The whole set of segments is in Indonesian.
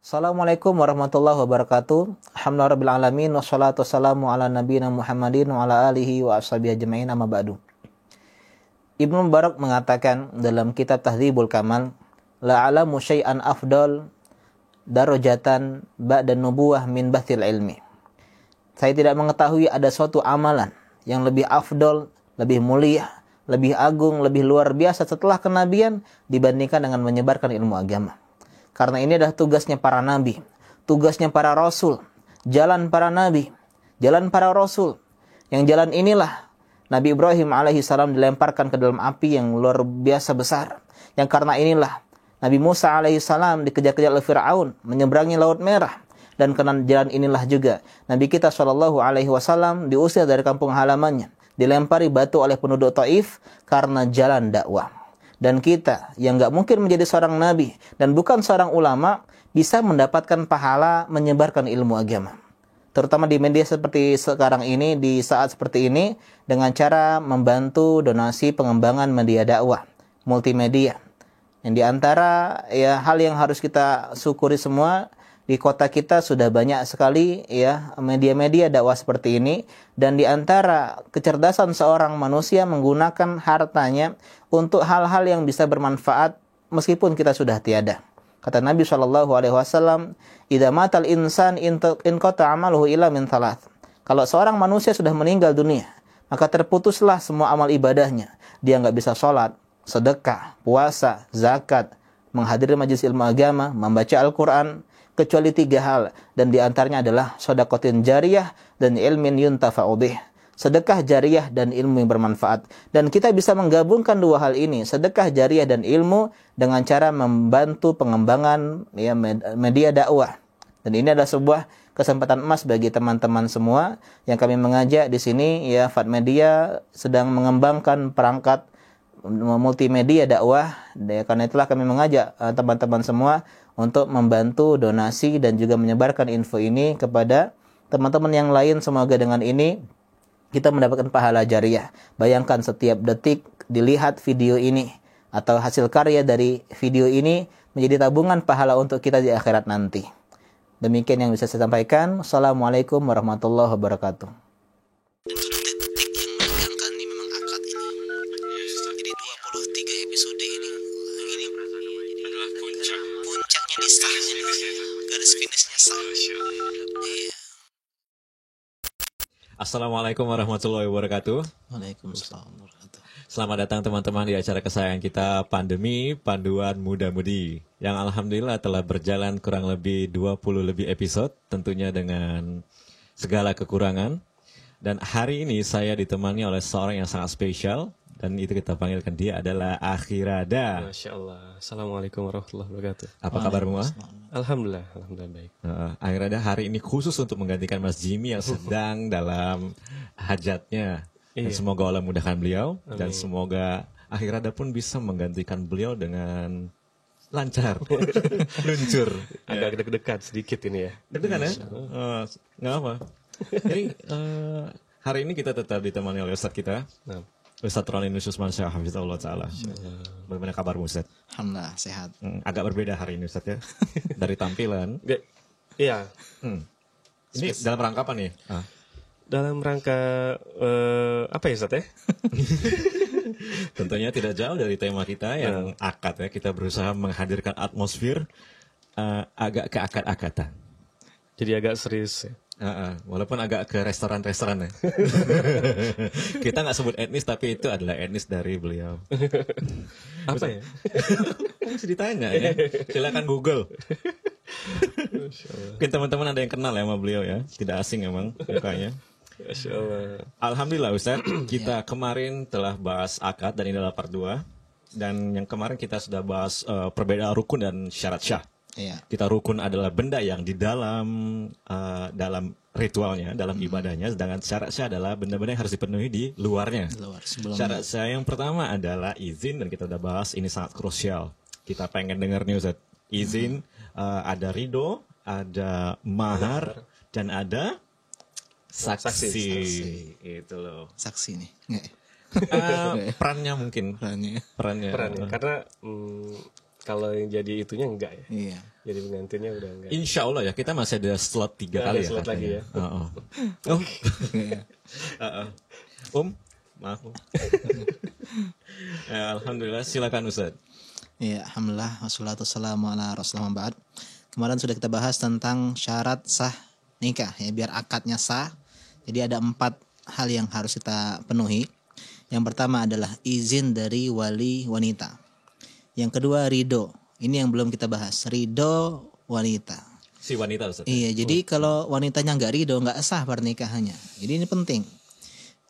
Assalamualaikum warahmatullahi wabarakatuh. Alhamdulillahirabbil alamin wassalatu wassalamu ala nabiyina Muhammadin wa ala alihi wa ashabihi ajmain amma ba'du. Ibnu Mubarak mengatakan dalam kitab Tahdzibul Kamal, la alamu syai'an afdal darajatan ba'da nubuwah min bathil ilmi. Saya tidak mengetahui ada suatu amalan yang lebih afdal, lebih mulia, lebih agung, lebih luar biasa setelah kenabian dibandingkan dengan menyebarkan ilmu agama. Karena ini adalah tugasnya para nabi, tugasnya para rasul, jalan para nabi, jalan para rasul. Yang jalan inilah Nabi Ibrahim alaihissalam dilemparkan ke dalam api yang luar biasa besar. Yang karena inilah Nabi Musa alaihissalam dikejar-kejar oleh Fir'aun, menyeberangi Laut Merah. Dan karena jalan inilah juga Nabi kita SAW diusir dari kampung halamannya, dilempari batu oleh penduduk Taif karena jalan dakwah. Dan kita yang gak mungkin menjadi seorang nabi dan bukan seorang ulama bisa mendapatkan pahala menyebarkan ilmu agama. Terutama di media seperti sekarang ini, di saat seperti ini, dengan cara membantu donasi pengembangan media dakwah, multimedia. Yang diantara hal yang harus kita syukuri semua, di kota kita sudah banyak sekali media-media dakwah seperti ini, dan di antara kecerdasan seorang manusia menggunakan hartanya untuk hal-hal yang bisa bermanfaat meskipun kita sudah tiada. Kata Nabi SAW, "Idza matal insan in qata amaluhu illa min thalath." Kalau seorang manusia sudah meninggal dunia, maka terputuslah semua amal ibadahnya. Dia nggak bisa sholat, sedekah, puasa, zakat, menghadiri majelis ilmu agama, membaca Al-Quran, kecuali 3 hal, dan diantaranya adalah shadaqatin jariyah dan ilmin yuntafa'u bih. Sedekah jariyah dan ilmu yang bermanfaat. Dan kita bisa menggabungkan 2 hal ini, sedekah jariyah dan ilmu, dengan cara membantu pengembangan media dakwah. Dan ini adalah sebuah kesempatan emas bagi teman-teman semua yang kami mengajak di sini. Fat Media sedang mengembangkan perangkat multimedia dakwah. Karena itulah kami mengajak teman-teman semua untuk membantu donasi dan juga menyebarkan info ini kepada teman-teman yang lain. Semoga dengan ini kita mendapatkan pahala jariyah. Bayangkan setiap detik dilihat video ini atau hasil karya dari video ini menjadi tabungan pahala untuk kita di akhirat nanti. Demikian yang bisa saya sampaikan. Assalamualaikum warahmatullahi wabarakatuh. Assalamualaikum warahmatullahi wabarakatuh. Waalaikumsalam warahmatullahi. Selamat datang teman-teman di acara kesayangan kita, Pandemi Panduan Muda-Mudi, yang alhamdulillah telah berjalan kurang lebih 20 lebih episode, tentunya dengan segala kekurangan. Dan hari ini saya ditemani oleh seorang yang sangat spesial, dan itu kita panggilkan dia adalah Akhirada. Masya Allah. Assalamualaikum warahmatullahi wabarakatuh. Apa kabarmu? Alhamdulillah baik. Akhirada hari ini khusus untuk menggantikan Mas Jimmy yang sedang dalam hajatnya. Dan semoga Allah mudahkan beliau. Amin. Dan semoga Akhirada pun bisa menggantikan beliau dengan lancar, luncur. Agak deg-degan sedikit ini ya. Deg-degan ya? Nggak apa. Jadi hari ini kita tetap ditemani oleh Ustadz kita. Ustadz Rolinus Usman Syah Hafizahullah Ta'ala. Bagaimana kabarmu Ustadz? Alhamdulillah sehat. Agak berbeda hari ini Ustadz ya. Dari tampilan. Iya. Ini dalam rangka apa nih? Dalam rangka apa ya Ustadz ya? Tentunya tidak jauh dari tema kita yang akad ya. Kita berusaha menghadirkan atmosfer agak ke akad-akatan. Jadi agak serius ya. Walaupun agak ke restoran-restoran ya. Kita nggak sebut etnis tapi itu adalah etnis dari beliau. Apa ya? Masih ditanya ya. Silakan Google. Mungkin teman-teman ada yang kenal ya sama beliau ya. Tidak asing emang mukanya. Masya Allah. Alhamdulillah Ustaz, kita kemarin telah bahas akad dan ini adalah part 2. Dan yang kemarin kita sudah bahas perbedaan rukun dan syarat syah. Kita rukun adalah benda yang di dalam ritualnya, dalam ibadahnya, sedangkan syarat syah adalah benda-benda yang harus dipenuhi di luarnya. Syarat syah yang pertama adalah izin, dan kita udah bahas ini sangat krusial. Kita pengen dengar nih Ustaz. Izin, ada ridho, ada mahar, dan ada saksi. Itu loh. Saksi nih. Perannya mungkin. Perannya. Karena Kalau yang jadi itunya enggak ya. Iya. Jadi pengantinnya udah enggak. Insya Allah ya, kita masih ada slot 3 Ada kali ya slot lagi katanya. ya. Oh. Maaf. Om. Ya, alhamdulillah, silakan Ustaz. Ya, alhamdulillah wassalatu wassalamu ala rasulillah ba'd. Kemarin sudah kita bahas tentang syarat sah nikah ya, biar akadnya sah. Jadi ada 4 hal yang harus kita penuhi. Yang pertama adalah izin dari wali wanita. Yang kedua ridho. Ini yang belum kita bahas. Ridho wanita. Si wanita Ustaz. Iya, jadi kalau wanitanya nggak ridho, nggak sah pernikahannya. Jadi ini penting.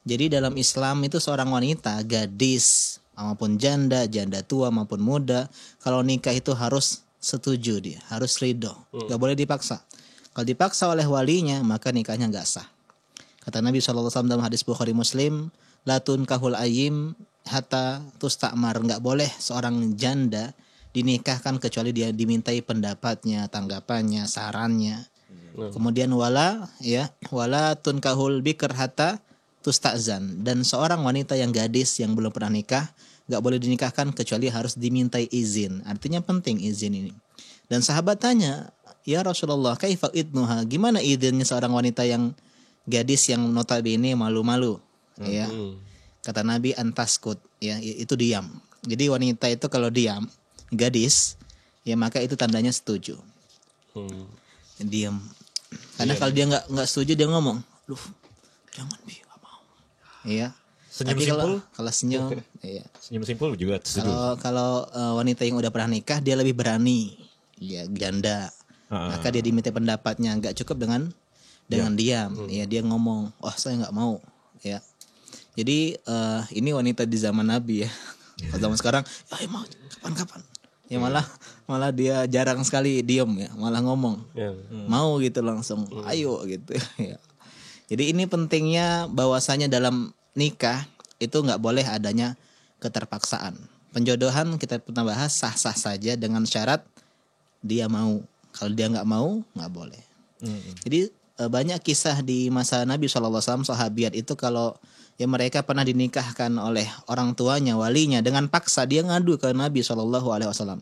Jadi dalam Islam itu seorang wanita, gadis maupun janda tua maupun muda, kalau nikah itu harus setuju dia, harus ridho, nggak boleh dipaksa. Kalau dipaksa oleh walinya, maka nikahnya nggak sah. Kata Nabi SAW dalam hadis Bukhari Muslim, la tunkahul ayyim hatta tustamar, nggak boleh seorang janda dinikahkan kecuali dia dimintai pendapatnya, tanggapannya, sarannya. Kemudian wala tunkahul bikr hatta tustazan, dan seorang wanita yang gadis yang belum pernah nikah nggak boleh dinikahkan kecuali harus dimintai izin. Artinya penting izin ini. Dan sahabat tanya, ya Rasulullah, kaifa idnuha, gimana izinnya seorang wanita yang gadis yang notabene malu-malu? Ya, kata Nabi, antaskut, ya itu diam. Jadi wanita itu kalau diam, gadis, ya maka itu tandanya setuju. Diam. Karena kalau dia nggak setuju, dia ngomong, jangan bi, nggak mau. Iya. Senyum Tapi simpul? kalau senyum, iya. Senyum simpul juga setuju. Kalau wanita yang udah pernah nikah, dia lebih berani, ya janda. Maka dia diminta pendapatnya, nggak cukup dengan diam. Ya dia ngomong, saya nggak mau, ya. Jadi ini wanita di zaman Nabi ya. Kalau zaman sekarang, ya mau kapan-kapan. Ya malah dia jarang sekali diem ya, malah ngomong, mau gitu langsung, ayo gitu. Ya. Jadi ini pentingnya bahwasanya dalam nikah itu nggak boleh adanya keterpaksaan. Penjodohan kita pernah bahas sah-sah saja dengan syarat dia mau. Kalau dia nggak mau, nggak boleh. Jadi banyak kisah di masa Nabi SAW, sahabiat itu kalau ya mereka pernah dinikahkan oleh orang tuanya, walinya dengan paksa, dia ngadu ke Nabi SAW.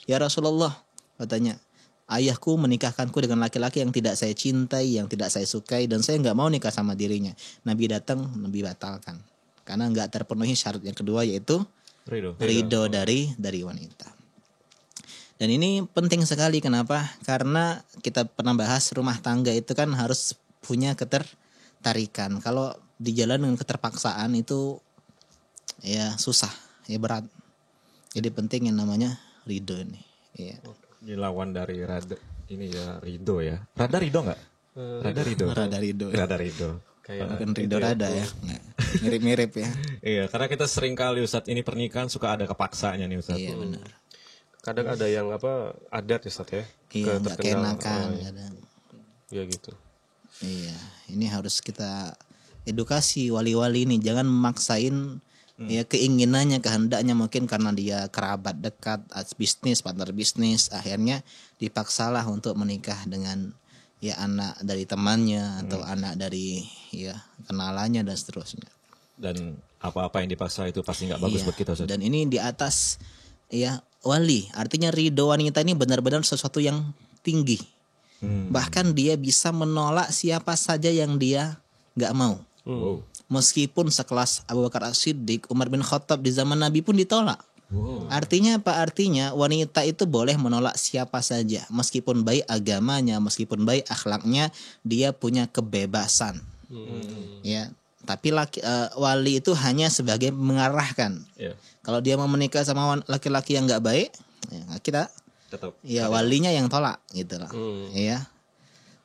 Ya Rasulullah, katanya, ayahku menikahkanku dengan laki-laki yang tidak saya cintai, yang tidak saya sukai, dan saya nggak mau nikah sama dirinya. Nabi datang, Nabi batalkan, karena nggak terpenuhi syarat yang kedua, yaitu ridho dari wanita. Dan ini penting sekali, kenapa? Karena kita pernah bahas rumah tangga itu kan harus punya ketertarikan. Kalau di jalan dengan keterpaksaan itu ya susah, ya berat. Jadi penting yang namanya ridho ini. Ya. Ini lawan dari rada ini ya, ridho ya. Rada ridho nggak? Rada ridho. Rada ridho. Kayak bukan ridho rada ya. Mirip-mirip ya. Iya, karena kita sering kali Ustadz ini pernikahan suka ada kepaksanya nih Ustadz. Iya benar. Kadang ada yang adat ya Ustadz ya. Iya, nggak keenakan kadang. Ya gitu. Iya, ini harus kita edukasi wali-wali ini, jangan memaksain ya keinginannya, kehendaknya, mungkin karena dia kerabat dekat, bisnis, partner bisnis, akhirnya dipaksalah untuk menikah dengan ya anak dari temannya atau anak dari ya kenalannya dan seterusnya. Dan apa-apa yang dipaksa itu pasti nggak bagus buat kita Ustadz. Dan ini di atas ya wali, artinya ridho wanita ini benar-benar sesuatu yang tinggi. Bahkan dia bisa menolak siapa saja yang dia nggak mau. Meskipun sekelas Abu Bakar As-Siddiq, Umar bin Khattab di zaman Nabi pun ditolak. Artinya apa? Artinya wanita itu boleh menolak siapa saja, meskipun baik agamanya, meskipun baik akhlaknya, dia punya kebebasan. Ya, tapi wali itu hanya sebagai mengarahkan. Kalau dia mau menikah sama laki-laki yang nggak baik, ya kita tetap ya walinya yang tolak gitu lah. Ya.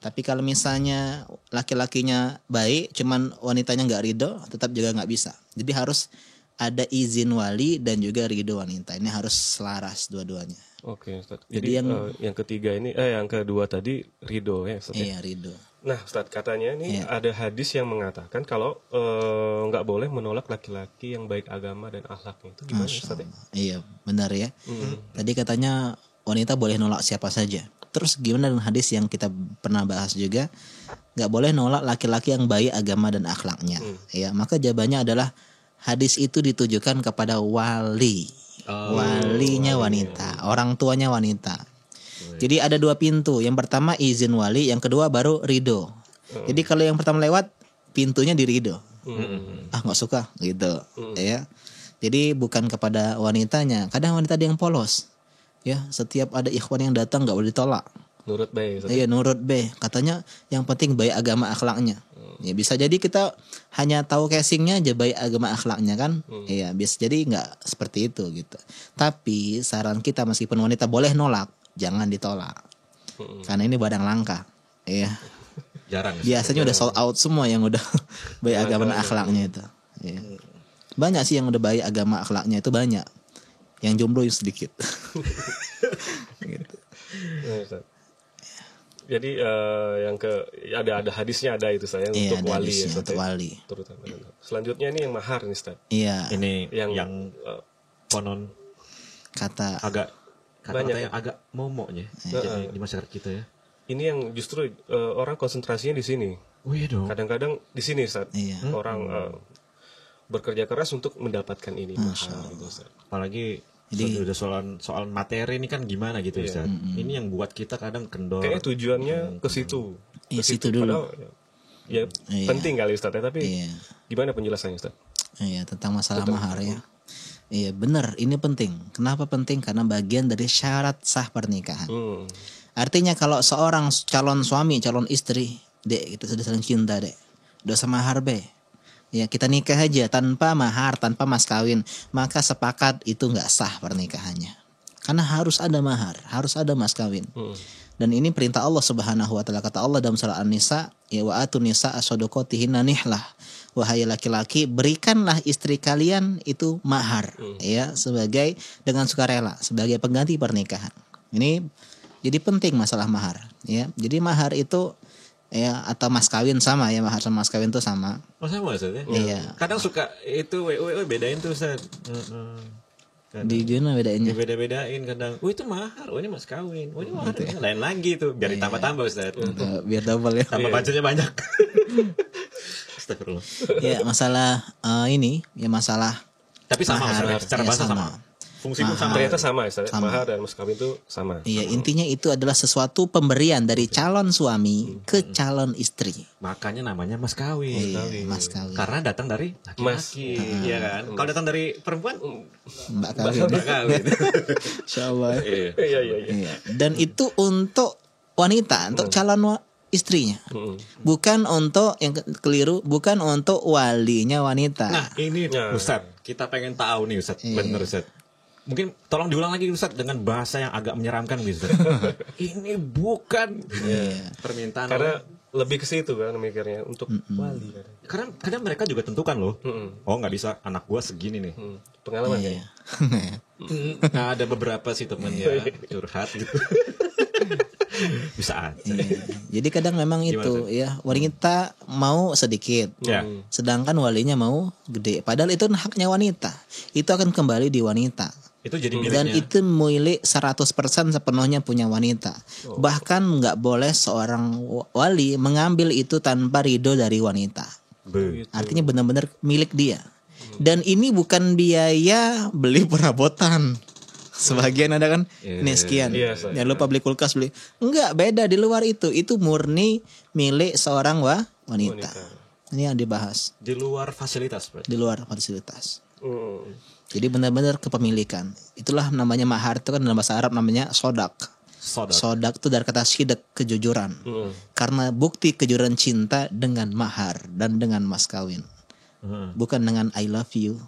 Tapi kalau misalnya laki-lakinya baik, cuman wanitanya nggak ridho, tetap juga nggak bisa. Jadi harus ada izin wali dan juga ridho wanita. Ini harus selaras dua-duanya. Oke, Ustaz. Jadi yang ketiga ini, yang kedua tadi ridho ya Ustaz. Iya, ridho. Nah Ustaz, katanya ini ada hadis yang mengatakan kalau nggak boleh menolak laki-laki yang baik agama dan akhlaknya. Itu gimana Ustaz? Iya, benar ya. Tadi katanya wanita boleh nolak siapa saja. Terus gimana dengan hadis yang kita pernah bahas juga, nggak boleh nolak laki-laki yang baik agama dan akhlaknya. Ya, maka jawabannya adalah hadis itu ditujukan kepada wali. Walinya wanita, orang tuanya wanita. Jadi ada 2 pintu. Yang pertama izin wali, yang kedua baru ridho. Jadi kalau yang pertama lewat, pintunya di ridho. Nggak suka gitu, ya. Jadi bukan kepada wanitanya. Kadang wanita ada yang polos, ya. Setiap ada ikhwan yang datang nggak boleh ditolak. Nurut baik. Iya, nurut B. Katanya yang penting baik agama akhlaknya. Ya bisa jadi kita hanya tahu casingnya aja baik agama akhlaknya kan. Iya, bisa jadi nggak seperti itu gitu. Tapi saran kita meskipun wanita boleh nolak, jangan ditolak. Karena ini barang langka. Iya. Jarang. Biasanya udah sold out semua yang udah baik agama dan akhlaknya itu. Iya. Banyak sih yang udah baik agama akhlaknya itu banyak. Yang jomblo yang sedikit. Gitu. Jadi yang ada hadisnya ada itu saya Iya, untuk ada wali hadisnya ya, Ustaz, untuk ya. wali. Terutama. Selanjutnya ini yang mahar nih, Ustaz. Iya. Ini Yang- yang konon Kata agak Banyak kata-kata yang agak momoknya jadi di masyarakat kita ya. Ini yang justru orang konsentrasinya di sini. Wih dong. Kadang-kadang di sini, Ustaz. Iya. Orang bekerja keras untuk mendapatkan ini mahar gitu, Ustaz. Apalagi Jadi- udah soal materi ini kan gimana gitu Ustaz. Ini yang buat kita kadang kendor. Kayaknya tujuannya ke situ. Iya, Ke situ dulu. Padahal, ya Iya. penting kali, Ustaz, ya, tapi Iya. gimana penjelasannya, Ustaz? Iya, tentang masalah mahar ya. Iya, benar, ini penting. Kenapa penting? Karena bagian dari syarat sah pernikahan. Artinya kalau seorang calon suami, calon istri, Dek, kita sudah saling cinta, Dek. Dosa mahar, Be. Ya, kita nikah aja tanpa mahar, tanpa mas kawin, maka sepakat itu nggak sah pernikahannya. Karena harus ada mahar, harus ada mas kawin. Dan ini perintah Allah Subhanahu wa taala. Kata Allah dalam surah An-Nisa, ya wa atun nisa as-sadaqatihinna nihlah. Wahai laki-laki, berikanlah istri kalian itu mahar, ya, sebagai dengan sukarela, sebagai pengganti pernikahan. Ini jadi penting masalah mahar, ya. Jadi mahar itu ya atau mas kawin sama ya, mahar sama mas kawin itu sama. Oh sama Ustaz ya? Iya. Kadang suka itu bedain tuh Ustaz. Di mana bedanya? Beda-bedain kadang. Oh itu mahar, oh ini mas kawin, oh ini mahar. Lain lagi tuh, biar ditambah-tambah Ustaz. Biar double ya. Tambah budgetnya banyak. Astagfirullah. Ya masalah ini ya masalah Tapi sama mahar, Ustaz, secara ya, bahasa sama. sama. Fungsi pun sama. Ternyata sama, Ustaz. Mahar dan mas kawin itu sama. Iya, intinya itu adalah sesuatu pemberian dari calon suami ke calon istri. Makanya namanya mas kawin. Iya, mas kawin. Karena datang dari laki-laki, ya kan? Kalau datang dari perempuan, Mbak kawin. mbak kawin. Insyaallah. Iya. Iya. Iya. Dan itu untuk wanita, untuk calon istrinya. Bukan untuk yang keliru, bukan untuk walinya wanita. Nah ini Ustaz, kita pengen tahu nih Ustaz, bener Ustaz. Mungkin tolong diulang lagi Ustaz dengan bahasa yang agak menyeramkan gitu Ustaz. Ini bukan permintaan. Karena lebih ke situ kan mikirnya untuk wali. Karena kadang mereka juga tentukan loh. Oh nggak bisa anak gua segini nih. Pengalaman Iya. ya. Nah ada beberapa sih temen ya curhat gitu. Bisa aja. Iya. Jadi kadang memang itu ya, wanita mau sedikit. Ya. Sedangkan walinya mau gede. Padahal itu haknya wanita. Itu akan kembali di wanita. Itu jadi Dan miliknya. itu milik 100% sepenuhnya punya wanita. Bahkan nggak boleh seorang wali mengambil itu tanpa ridho dari wanita. Artinya benar-benar milik dia. Dan ini bukan biaya beli perabotan. Sebagian ada kan, ini sekian. Jangan lupa beli kulkas, beli. Enggak, beda di luar itu. Itu murni milik seorang wanita. Ini yang dibahas. Di luar fasilitas berarti. Di luar fasilitas. Jadi benar-benar kepemilikan. Itulah namanya mahar, itu kan dalam bahasa Arab namanya sodak. Sodak itu dari kata sidak, kejujuran. Karena bukti kejujuran cinta dengan mahar dan dengan mas kawin. Bukan dengan I love you.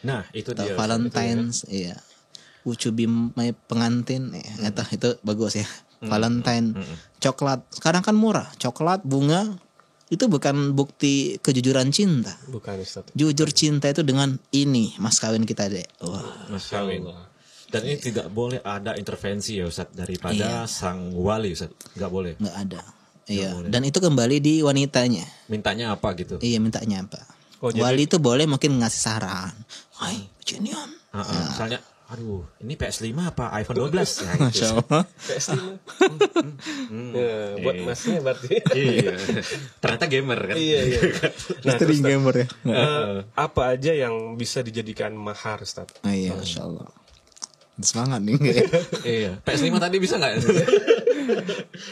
Nah itu Atau dia. Valentine's, iya. Ucubi pengantin, itu bagus ya. Valentine, coklat. Sekarang kan murah, coklat, bunga. Itu bukan bukti kejujuran cinta. Bukan Ustaz. Jujur cinta itu dengan ini, mas kawin kita deh. Wah. Mas kawin. Dan ini tidak boleh ada intervensi ya Ustaz daripada sang wali Ustaz. Nggak boleh. Nggak ada. Iya. Dan itu kembali di wanitanya. Mintanya apa gitu? Iya, mintanya apa. Wali itu boleh mungkin ngasih saran. Hai, Jenian. Misalnya aduh, ini PS5 apa iPhone 12? Nah, itu. Masya Allah. PS5. Ya, buat masnya berarti. Iya. Ternyata gamer kan? Iya. Nah, Istri terus, Ustaz, gamer ya. apa aja yang bisa dijadikan mahar, Ustaz? Iya, Masya Allah. Semangat nih. Iya. PS5 tadi bisa nggak?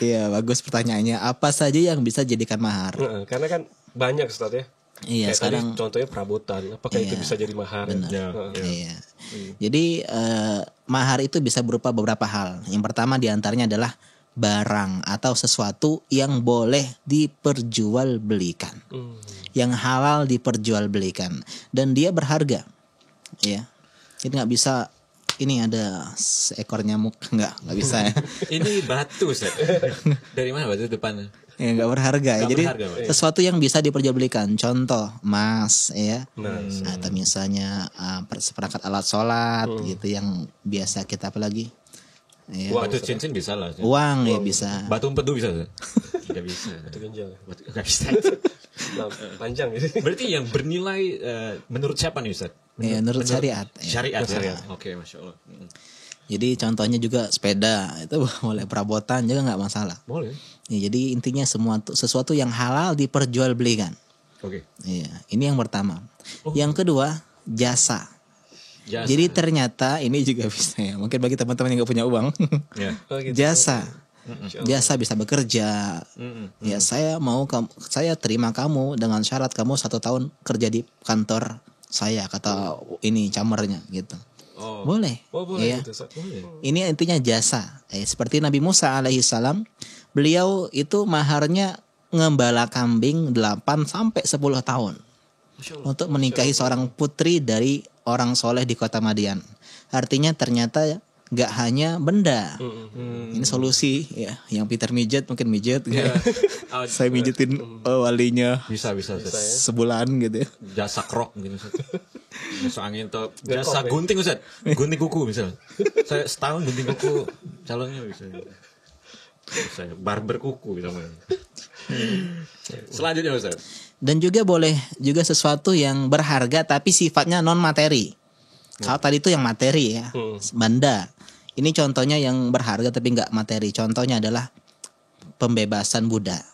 Iya, bagus pertanyaannya. Apa saja yang bisa jadikan mahar? Karena kan banyak, Ustaz ya. Iya, Kayak sekarang tadi contohnya perabotan. Apakah itu Iya, bisa jadi mahar? benar. Ya. Iya. Jadi mahar itu bisa berupa beberapa hal. Yang pertama diantaranya adalah barang atau sesuatu yang boleh diperjualbelikan, yang halal diperjualbelikan, dan dia berharga. Ya, jadi nggak bisa. Ini ada seekor nyamuk, nggak bisa ya. Ini batu, Ustaz. Dari mana batu depannya? Ya nggak berharga. Nggak Jadi berharga, Pak. sesuatu yang bisa diperjualbelikan. Contoh emas, ya. Mas. Atau misalnya seperangkat alat sholat gitu yang biasa kita apalagi ya. Batu cincin bisa lah. Ustaz. Uang ya bisa. Batu empedu bisa, Ustaz? Tidak bisa. Itu ginjal. Batu nggak bisa. Nah, panjang gitu. Berarti yang bernilai menurut siapa nih, Ustaz? Ya, menurut syariat. Syariat. Ya. Oke, Masya Allah. Jadi contohnya juga sepeda itu boleh, perabotan juga nggak masalah. Boleh. Ya, jadi intinya sesuatu yang halal diperjualbelikan. Oke. Iya, ini yang pertama. Yang kedua jasa. Jasa. Jadi ternyata ini juga bisa ya. Mungkin bagi teman-teman yang nggak punya uang, Ya. Oh, gitu. jasa. Jasa bisa bekerja. Ya saya saya terima kamu dengan syarat kamu 1 tahun kerja di kantor saya, kata ini camernya gitu. Oh. Boleh. Oh, boleh Ya. gitu, Ustaz. Ini intinya jasa. Seperti Nabi Musa alaihissalam, beliau itu maharnya ngembala kambing 8 sampai 10 tahun untuk menikahi seorang putri dari orang soleh di kota Madian. Artinya ternyata gak hanya benda. Ini solusi ya. Yang Peter mijet mungkin mijet. Saya mijetin walinya Bisa, Ustaz. sebulan gitu ya. Jasa krok gitu, Ustaz. Masuk angin atau jasa gunting, Ustaz. Gunting kuku misalnya. Saya setahun gunting kuku, calonnya bisa. Bisa barber kuku gitu. Selanjutnya, Ustaz. Dan juga boleh juga sesuatu yang berharga tapi sifatnya non materi. Kalau tadi itu yang materi ya, benda. Ini contohnya yang berharga tapi nggak materi. Contohnya adalah pembebasan budak.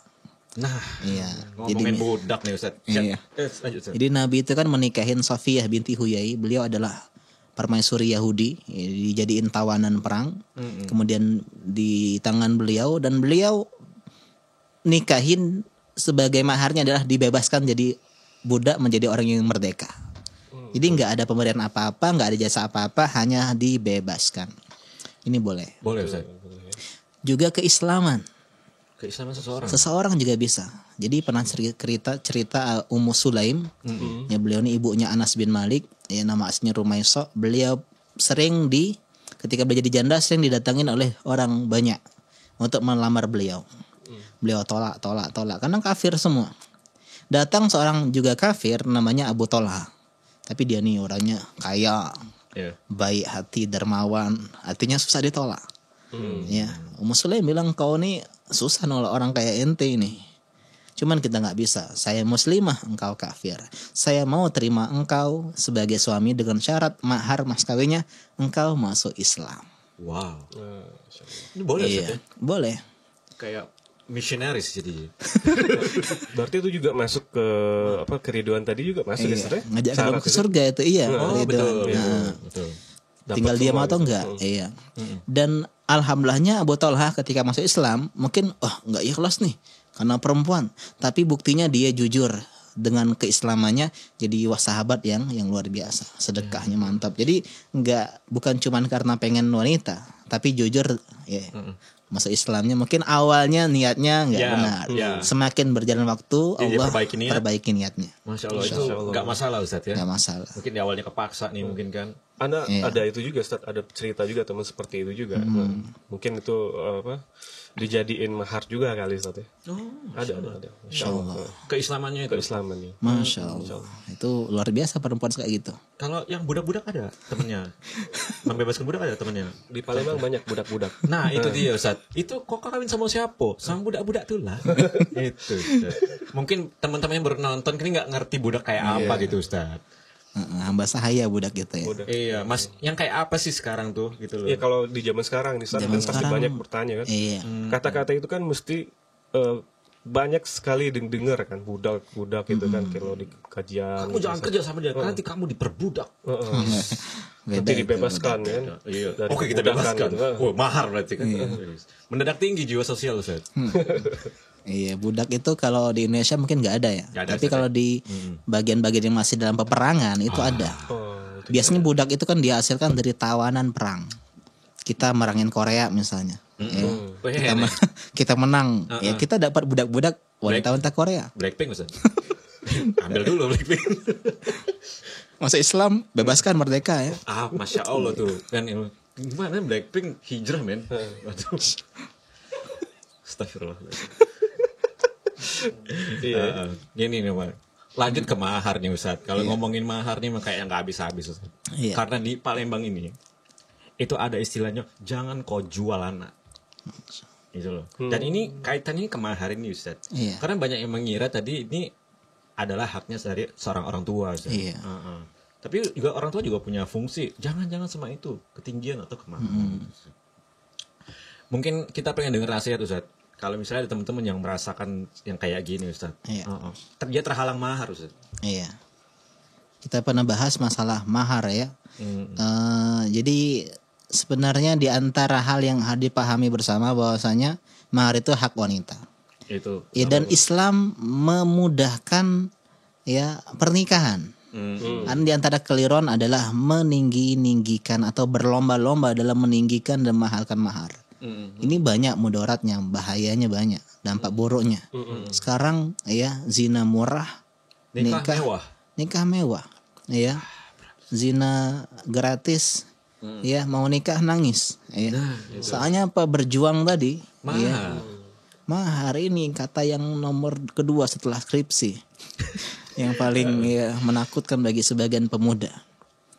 Nah, Iya. ngomongin budak nih, Ustaz. Iya. Lanjut, Ustaz. Jadi Nabi itu kan menikahin Safiyah binti Huyai. Beliau adalah permaisuri Yahudi, dijadiin tawanan perang. Kemudian di tangan beliau, dan beliau nikahin sebagai maharnya adalah dibebaskan jadi budak menjadi orang yang merdeka. Jadi nggak ada pemberian apa-apa, nggak ada jasa apa-apa, hanya dibebaskan. Ini boleh. Boleh, Ustaz. Juga keislaman. Keislaman seseorang. Seseorang juga bisa. Jadi pernah cerita Ummu Sulaim, ya beliau ini ibunya Anas bin Malik, ya nama aslinya Rumaiso. Beliau sering ketika beliau jadi janda sering didatangin oleh orang banyak untuk melamar beliau. Beliau tolak karena kafir semua. Datang seorang juga kafir namanya Abu Tolha. Tapi dia nih orangnya kaya, baik hati, dermawan, artinya susah ditolak. Ya, Ummu Sulaim bilang kau nih susah nolak orang kayak ente ini. Cuman kita nggak bisa. Saya muslimah, engkau kafir. Saya mau terima engkau sebagai suami dengan syarat mahar mas kawinnya engkau masuk Islam. Wow. Ini boleh, Ustaz, Iya, ya? boleh. Kayak missionaris jadi. Berarti itu juga masuk ke keriduan tadi juga masuk ya, Iya, Ustaz, ya? ngajak Syarat kamu ke itu. surga itu iya. Oh, Ridwan. betul. Nah, Betul. tinggal diam atau enggak? Iya. Dan alhamdulillahnya Abu Thalhah ketika masuk Islam mungkin enggak ikhlas nih karena perempuan, tapi buktinya dia jujur dengan keislamannya, jadi sahabat yang luar biasa, sedekahnya mantap. Jadi bukan cuman karena pengen wanita, tapi jujur ya. Masuk Islamnya mungkin awalnya niatnya nggak benar. Semakin berjalan waktu Jadi Allah perbaiki niatnya. Masya Allah, itu nggak masalah, Ustaz, ya. Nggak masalah. Mungkin di awalnya kepaksa nih mungkin kan. Ada itu juga, Ustaz, ada cerita juga teman seperti itu juga. Mungkin itu dijadiin mahar juga kali, Ustaz, ya. Ada. Masya Allah. Keislamannya itu. Keislamannya. Masya Allah. Itu luar biasa perempuan kayak gitu. Kalau yang budak-budak ada temennya, membebaskan budak ada temennya. Di Palembang banyak budak-budak. Nah itu dia, Ustaz. Itu kok kawin sama siapa? Sama budak-budak tuh lah. Itu, Ustaz. Mungkin teman-teman yang baru nonton ini nggak ngerti budak kayak apa gitu, Ustaz. Hamba sahaya budak gitu ya. Budak. Iya, Mas, yang kayak apa sih sekarang tuh gitu loh. Ya kalau di zaman sekarang nih, Ustadz, Zaman kan pasti sekarang, banyak bertanya kan. Iya. Kata-kata itu kan mesti banyak sekali dengar kan, budak gitu kan, kalau di kajian. Kamu jangan kerja sama dia, nanti kamu diperbudak. Beda Nanti itu, dibebaskan kan. Iya. Dari Oke, kita perbudakan bebaskan. gitu kan. Oh, mahar berarti kan. Mendadak tinggi jiwa sosial, Ustaz. Iya, budak itu kalau di Indonesia mungkin nggak ada ya. Nggak ada, Tapi Ustaz, kalau di bagian-bagian yang masih dalam peperangan itu ada. Oh, itu Biasanya budak itu kan dihasilkan dari tawanan perang. Kita merangin Korea misalnya. Ya. Kita menang. Ya, kita dapat budak-budak wanita-wanita Korea. Blackpink, Ustaz. Ambil dulu Blackpink. Masuk Islam, bebaskan merdeka ya. Masya Allah tuh. Kan gimana Blackpink hijrah, men. Waduh. Astagfirullah. Iya. Gini nih, Pak. Lanjut ke mahar nih, Ustaz. Kalau ngomongin mahar nih kayak nggak habis-habis, Ustaz. Iya. Karena di Palembang ini itu ada istilahnya jangan kau jual anak. Gitu loh. Dan ini kaitannya ke mahar ini, Ustaz. Iya. Karena banyak yang mengira tadi ini adalah haknya dari seorang orang tua, Ustaz. Iya. Tapi juga orang tua juga punya fungsi. Jangan sama itu ketinggian atau kemahar. Mungkin kita pengen dengar nasihat, Ustaz. Kalau misalnya ada teman-teman yang merasakan yang kayak gini, Ustaz. Iya. Dia terhalang mahar, Ustaz. Iya. Kita pernah bahas masalah mahar ya. Jadi sebenarnya di antara hal yang harus dipahami bersama bahwasanya mahar itu hak wanita. Itu. Ya, dan Islam memudahkan ya pernikahan. Di antara keliruan adalah meninggikan atau berlomba-lomba dalam meninggikan dan memahalkan mahar. Ini banyak mudaratnya, bahayanya banyak, dampak buruknya. Sekarang ya zina murah, nikah mewah, ya, zina gratis, ya mau nikah nangis, ya. Soalnya apa, berjuang tadi, ya. Mahar ini kata yang nomor kedua setelah skripsi, yang paling ya menakutkan bagi sebagian pemuda.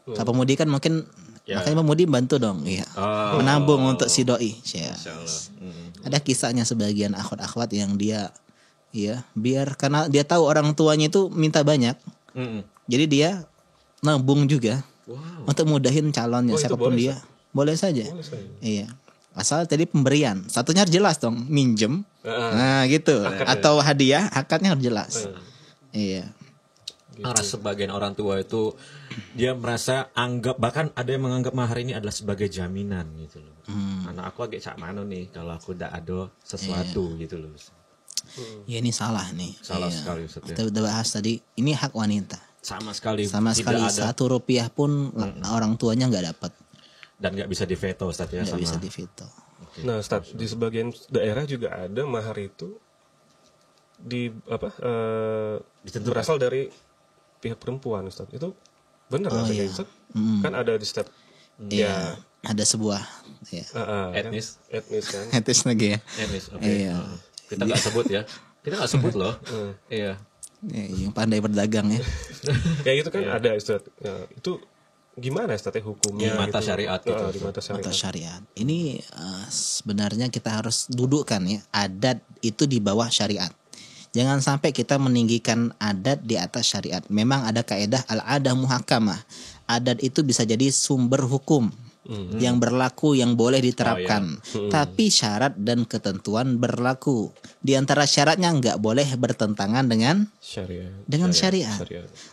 Kalau pemudi kan mungkin makanya pemudi bantu dong, ya, menabung untuk si doi. Ya. Ada kisahnya sebagian akhwat-akhwat yang dia, ya, biar karena dia tahu orang tuanya itu minta banyak, jadi dia nabung juga untuk mudahin calonnya siapapun boleh, dia, boleh saja. Iya. Asal tadi pemberian, satunya harus jelas dong, minjem, nah gitu, atau hadiah, akadnya harus jelas. Iya. Karena sebagian orang tua itu dia merasa bahkan ada yang menganggap mahar ini adalah sebagai jaminan gitu loh. Anak aku agak cak mano nih kalau aku udah ada sesuatu gitu loh. Ya ini salah nih. Salah sekali, Ustaz, ya. Kita udah bahas tadi, ini hak wanita. Sama sekali Ada. Rp1 pun orang tuanya nggak dapat. Dan nggak bisa diveto, Ustaz, ya. Nggak bisa diveto. Nah, Ustaz, di sebagian daerah juga ada mahar itu berasal dari pihak perempuan, Ustaz. Itu benar nggak sih, Ustaz? Kan ada di setiap ada sebuah ya. Etnis kan. Etis lagi ya. Etnis, oke. Iya. Kita nggak sebut ya. Kita nggak sebut loh. Iya. Ya, yang pandai berdagang ya. Kayak gitu kan ada, Ustaz. Ya, itu gimana, Ustaz, hukumnya Di mata gitu? syariat gitu. Di mata syariat. Atau syariat. Ini sebenarnya kita harus dudukkan ya, adat itu di bawah syariat. Jangan sampai kita meninggikan adat di atas syariat. Memang ada kaidah al-adah muhakamah. Adat itu bisa jadi sumber hukum yang berlaku, yang boleh diterapkan. Tapi syarat dan ketentuan berlaku. Di antara syaratnya nggak boleh bertentangan dengan syariat.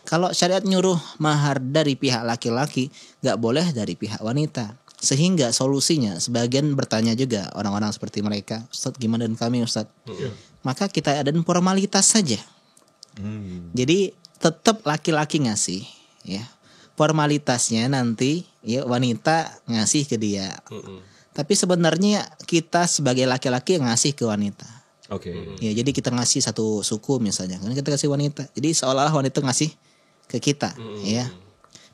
Kalau syariat nyuruh mahar dari pihak laki-laki, nggak boleh dari pihak wanita. Sehingga solusinya, sebagian bertanya juga orang-orang seperti mereka, Ustadz gimana dengan kami, Ustadz? Maka kita adain formalitas saja. Jadi tetap laki-laki ngasih, ya. Formalitasnya nanti ya wanita ngasih ke dia. Tapi sebenarnya kita sebagai laki-laki ngasih ke wanita. Oke. Ya, jadi kita ngasih satu suku misalnya, kan kita kasih wanita. Jadi seolah-olah wanita ngasih ke kita, ya.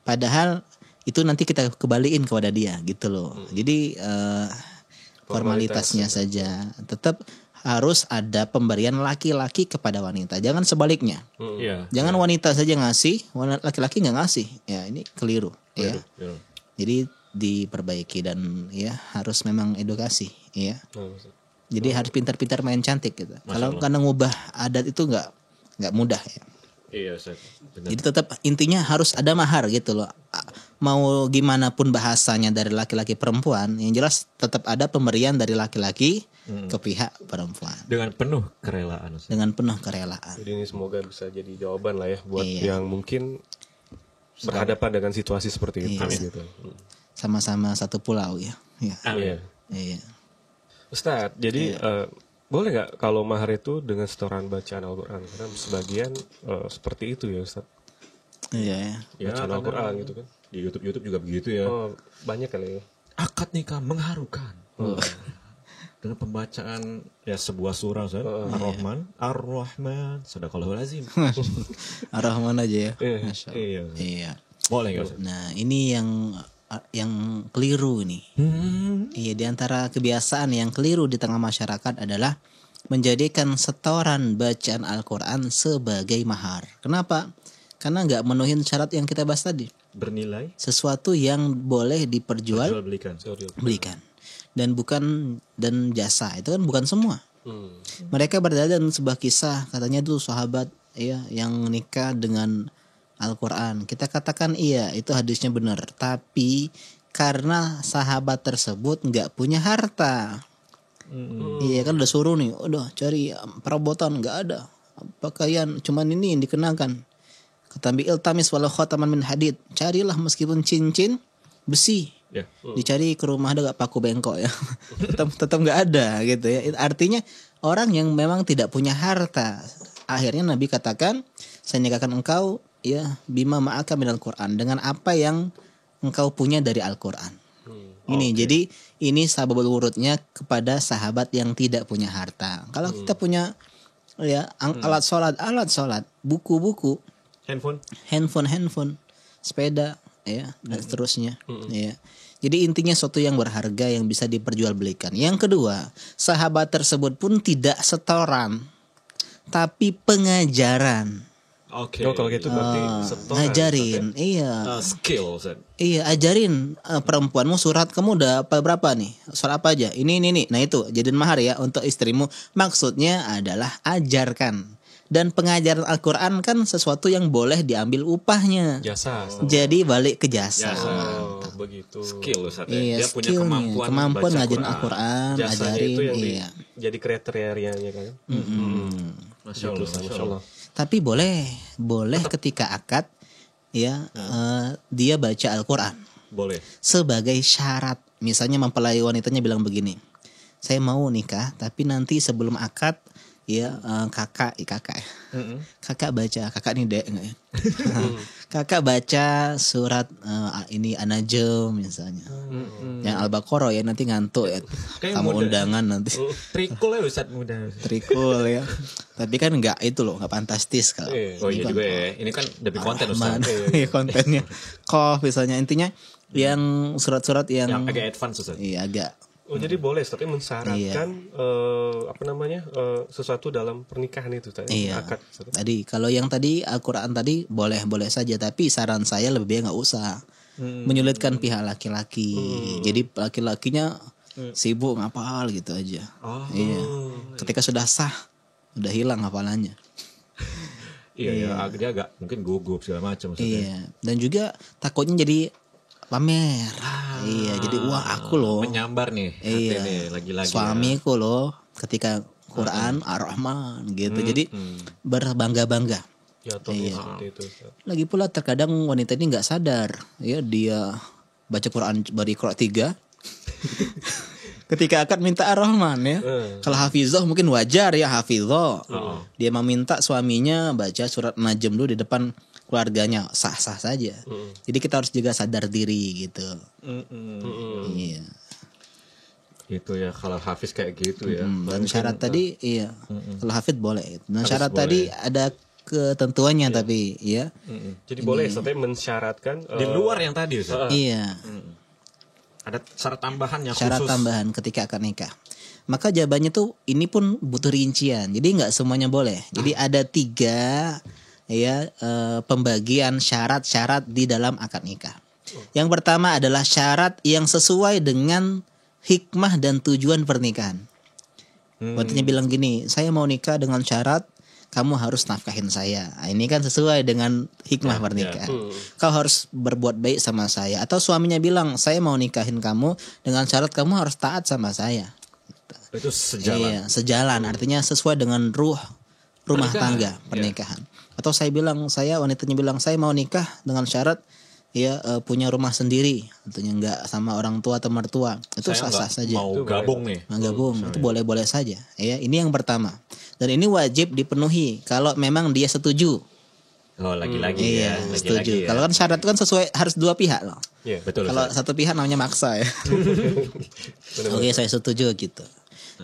Padahal itu nanti kita kembaliin kepada dia gitu loh. Jadi formalitasnya saja. Tetap harus ada pemberian laki-laki kepada wanita. Jangan sebaliknya. Jangan wanita saja ngasih, laki-laki nggak ngasih. Ya ini keliru. Ya. Jadi diperbaiki dan ya harus memang edukasi. Ya. Jadi harus pintar-pintar main cantik gitu. Kalau karena ngubah adat itu nggak mudah ya. Iya, Ustaz. Benar. Jadi tetap intinya harus ada mahar gitu loh. Mau gimana pun bahasanya dari laki-laki perempuan, yang jelas tetap ada pemberian dari laki-laki ke pihak perempuan Dengan penuh kerelaan, Ustaz. dengan penuh kerelaan. Jadi ini semoga bisa jadi jawaban lah ya buat Iya. yang mungkin berhadapan dengan situasi seperti itu gitu. Sama-sama satu pulau ya. Ya. Iya. Iya. Ustadz, jadi boleh nggak kalau mahar itu dengan setoran bacaan Al-Quran? Karena sebagian seperti itu ya Ustadz. Iya. Ya, Bacaan Al-Quran gitu kan. Di YouTube juga begitu ya. Oh, banyak kali ya. Akad nikah mengharukan. Dengan pembacaan ya sebuah surah, Ustaz. Ar-Rahman, sadaqallahul azim. Ar-Rahman aja ya. Masya Allah. Iya. Iya. Boleh nggak, Ustaz? Nah, ini yang keliru nih. Iya, di antara kebiasaan yang keliru di tengah masyarakat adalah menjadikan setoran bacaan Al-Quran sebagai mahar. Kenapa? Karena nggak menuhin syarat yang kita bahas tadi. Bernilai Sesuatu yang boleh jual diperjual belikan. dan jasa itu kan bukan semua. Mereka berdalil dalam sebuah kisah, katanya tuh sahabat ya yang nikah dengan Al-Quran. Kita katakan iya, itu hadisnya benar. Tapi karena sahabat tersebut nggak punya harta, iya kan udah suruh nih, udah cari perabotan, nggak ada pakaian, cuman ini yang dikenakan. Kata iltamis walau khataman min hadid, carilah meskipun cincin besi. Ya. Dicari ke rumah ada gak paku bengkok ya. tetap nggak ada gitu ya. Artinya orang yang memang tidak punya harta. Akhirnya Nabi katakan, saya nikahkan engkau ya bima ma'aka minal Quran, dengan apa yang engkau punya dari Al-Quran. Ini jadi ini sababul wurudnya kepada sahabat yang tidak punya harta. Kalau kita punya ya alat sholat, buku-buku, handphone, sepeda ya dan seterusnya ya. Jadi intinya sesuatu yang berharga yang bisa diperjualbelikan. Yang kedua, sahabat tersebut pun tidak setoran tapi pengajaran. Oke. Oh, kalau gitu berarti setoran. Ngajarin, iya. Skill, Ustaz. Iya, ajarin perempuanmu surat, kamu udah berapa nih? Surat apa aja? Ini. Nah itu, jadiin mahar ya untuk istrimu. Maksudnya adalah ajarkan. Dan pengajaran Al-Quran kan sesuatu yang boleh diambil upahnya. Jasa. Jadi balik ke jasa. Oh, begitu. Skill, Ustaz. Iya, Dia punya skillnya. kemampuan baca ngajarin Quran. Al-Quran, Jasanya ajarin. itu yang Iya. jadi kriterianya kan. Masya Allah, Masya Allah. Tapi boleh ketika akad ya dia baca Al-Quran Boleh. sebagai syarat. Misalnya mempelai wanitanya bilang begini, saya mau nikah tapi nanti sebelum akad ya kakak baca, kakak nih dek enggak ya? Kakak baca surat ini An-Najm misalnya, yang Al-Baqarah ya, nanti ngantuk ya, tamu undangan nanti Trikul ya Ustaz muda. trikul ya. Tapi kan enggak itu loh, enggak fantastis kalau Oh iya juga ya. Ini kan demi konten Ustaz. Iya, kontennya Qaf misalnya, intinya yang surat-surat yang agak advance Ustaz. iya agak. Oh, jadi boleh tapi mensyaratkan sesuatu dalam pernikahan itu tadi. Iya. Akad. Ustaz. Tadi kalau yang tadi Al-Quran tadi boleh saja, tapi saran saya lebih baik nggak usah menyulitkan pihak laki-laki. Jadi laki-lakinya sibuk ngapal gitu aja. Iya. Ketika sudah sah, udah hilang hafalannya. Iya, dia agak mungkin gugup segala macam Ustaz. Iya. Dan juga takutnya jadi pamer. Iya, jadi wah aku loh. Menyambar nih. Iya. Nih, lagi-lagi. Suamiku loh ketika Quran Ar-Rahman gitu. Jadi berbangga-bangga. Ya, seperti itu. Ustaz. Lagi pula terkadang wanita ini nggak sadar ya, dia baca Quran baru Iqra 3 ketika akad minta Ar-Rahman ya. Kalau hafizah mungkin wajar ya, hafizah. Dia meminta suaminya baca surat Najm dulu di depan keluarganya, sah-sah saja. Jadi kita harus juga sadar diri gitu. Iya. Itu ya kalau Hafiz kayak gitu ya. Dan syarat tadi iya. Kalau hafid boleh. Dan syarat boleh. tadi ada ketentuannya tapi ya. Jadi boleh tapi mensyaratkan Di luar yang tadi Ustaz. Iya. Ada syarat tambahan yang Syarat khusus. tambahan ketika akan nikah. Maka jawabannya tuh ini pun butuh rincian. Jadi nggak semuanya boleh. Jadi ada 3 ya pembagian syarat-syarat di dalam akad nikah. Yang pertama adalah syarat yang sesuai dengan hikmah dan tujuan pernikahan. Waktunya bilang gini, saya mau nikah dengan syarat kamu harus nafkahin saya. Nah, ini kan sesuai dengan hikmah pernikahan. Kau harus berbuat baik sama saya. Atau suaminya bilang, saya mau nikahin kamu dengan syarat kamu harus taat sama saya. Itu sejalan. Iya, sejalan. Artinya sesuai dengan rumah tangga pernikahan. Atau wanitanya bilang saya mau nikah dengan syarat punya rumah sendiri, tentunya enggak sama orang tua atau mertua. Itu sah-sah saja. Mau gabung nih. Itu boleh-boleh saja. Ya, ini yang pertama. Dan ini wajib dipenuhi kalau memang dia setuju. Oh, lagi-lagi ya. Lagi-lagi Setuju. ya. Kalau kan syarat itu kan sesuai harus dua pihak loh. Iya. Betul. Kalau satu pihak namanya maksa ya. Benar-benar. Oke, saya setuju gitu.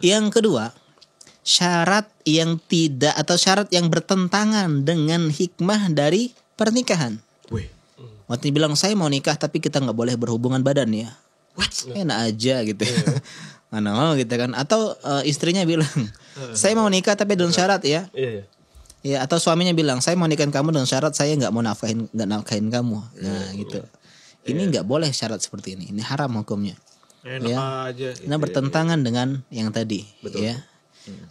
Yang kedua, syarat yang bertentangan dengan hikmah dari pernikahan. Wih. Waktu bilang saya mau nikah tapi kita nggak boleh berhubungan badan ya. What? Enak aja gitu. Mana mau gitu kan. Atau istrinya bilang saya mau nikah tapi dengan syarat ya. Iya. Ya, atau suaminya bilang saya mau nikahin kamu dengan syarat saya nggak nafkahin kamu. Nah gitu. Ini nggak boleh syarat seperti ini. Ini haram hukumnya. Enak aja. Nah bertentangan dengan yang tadi. Betul. Ya.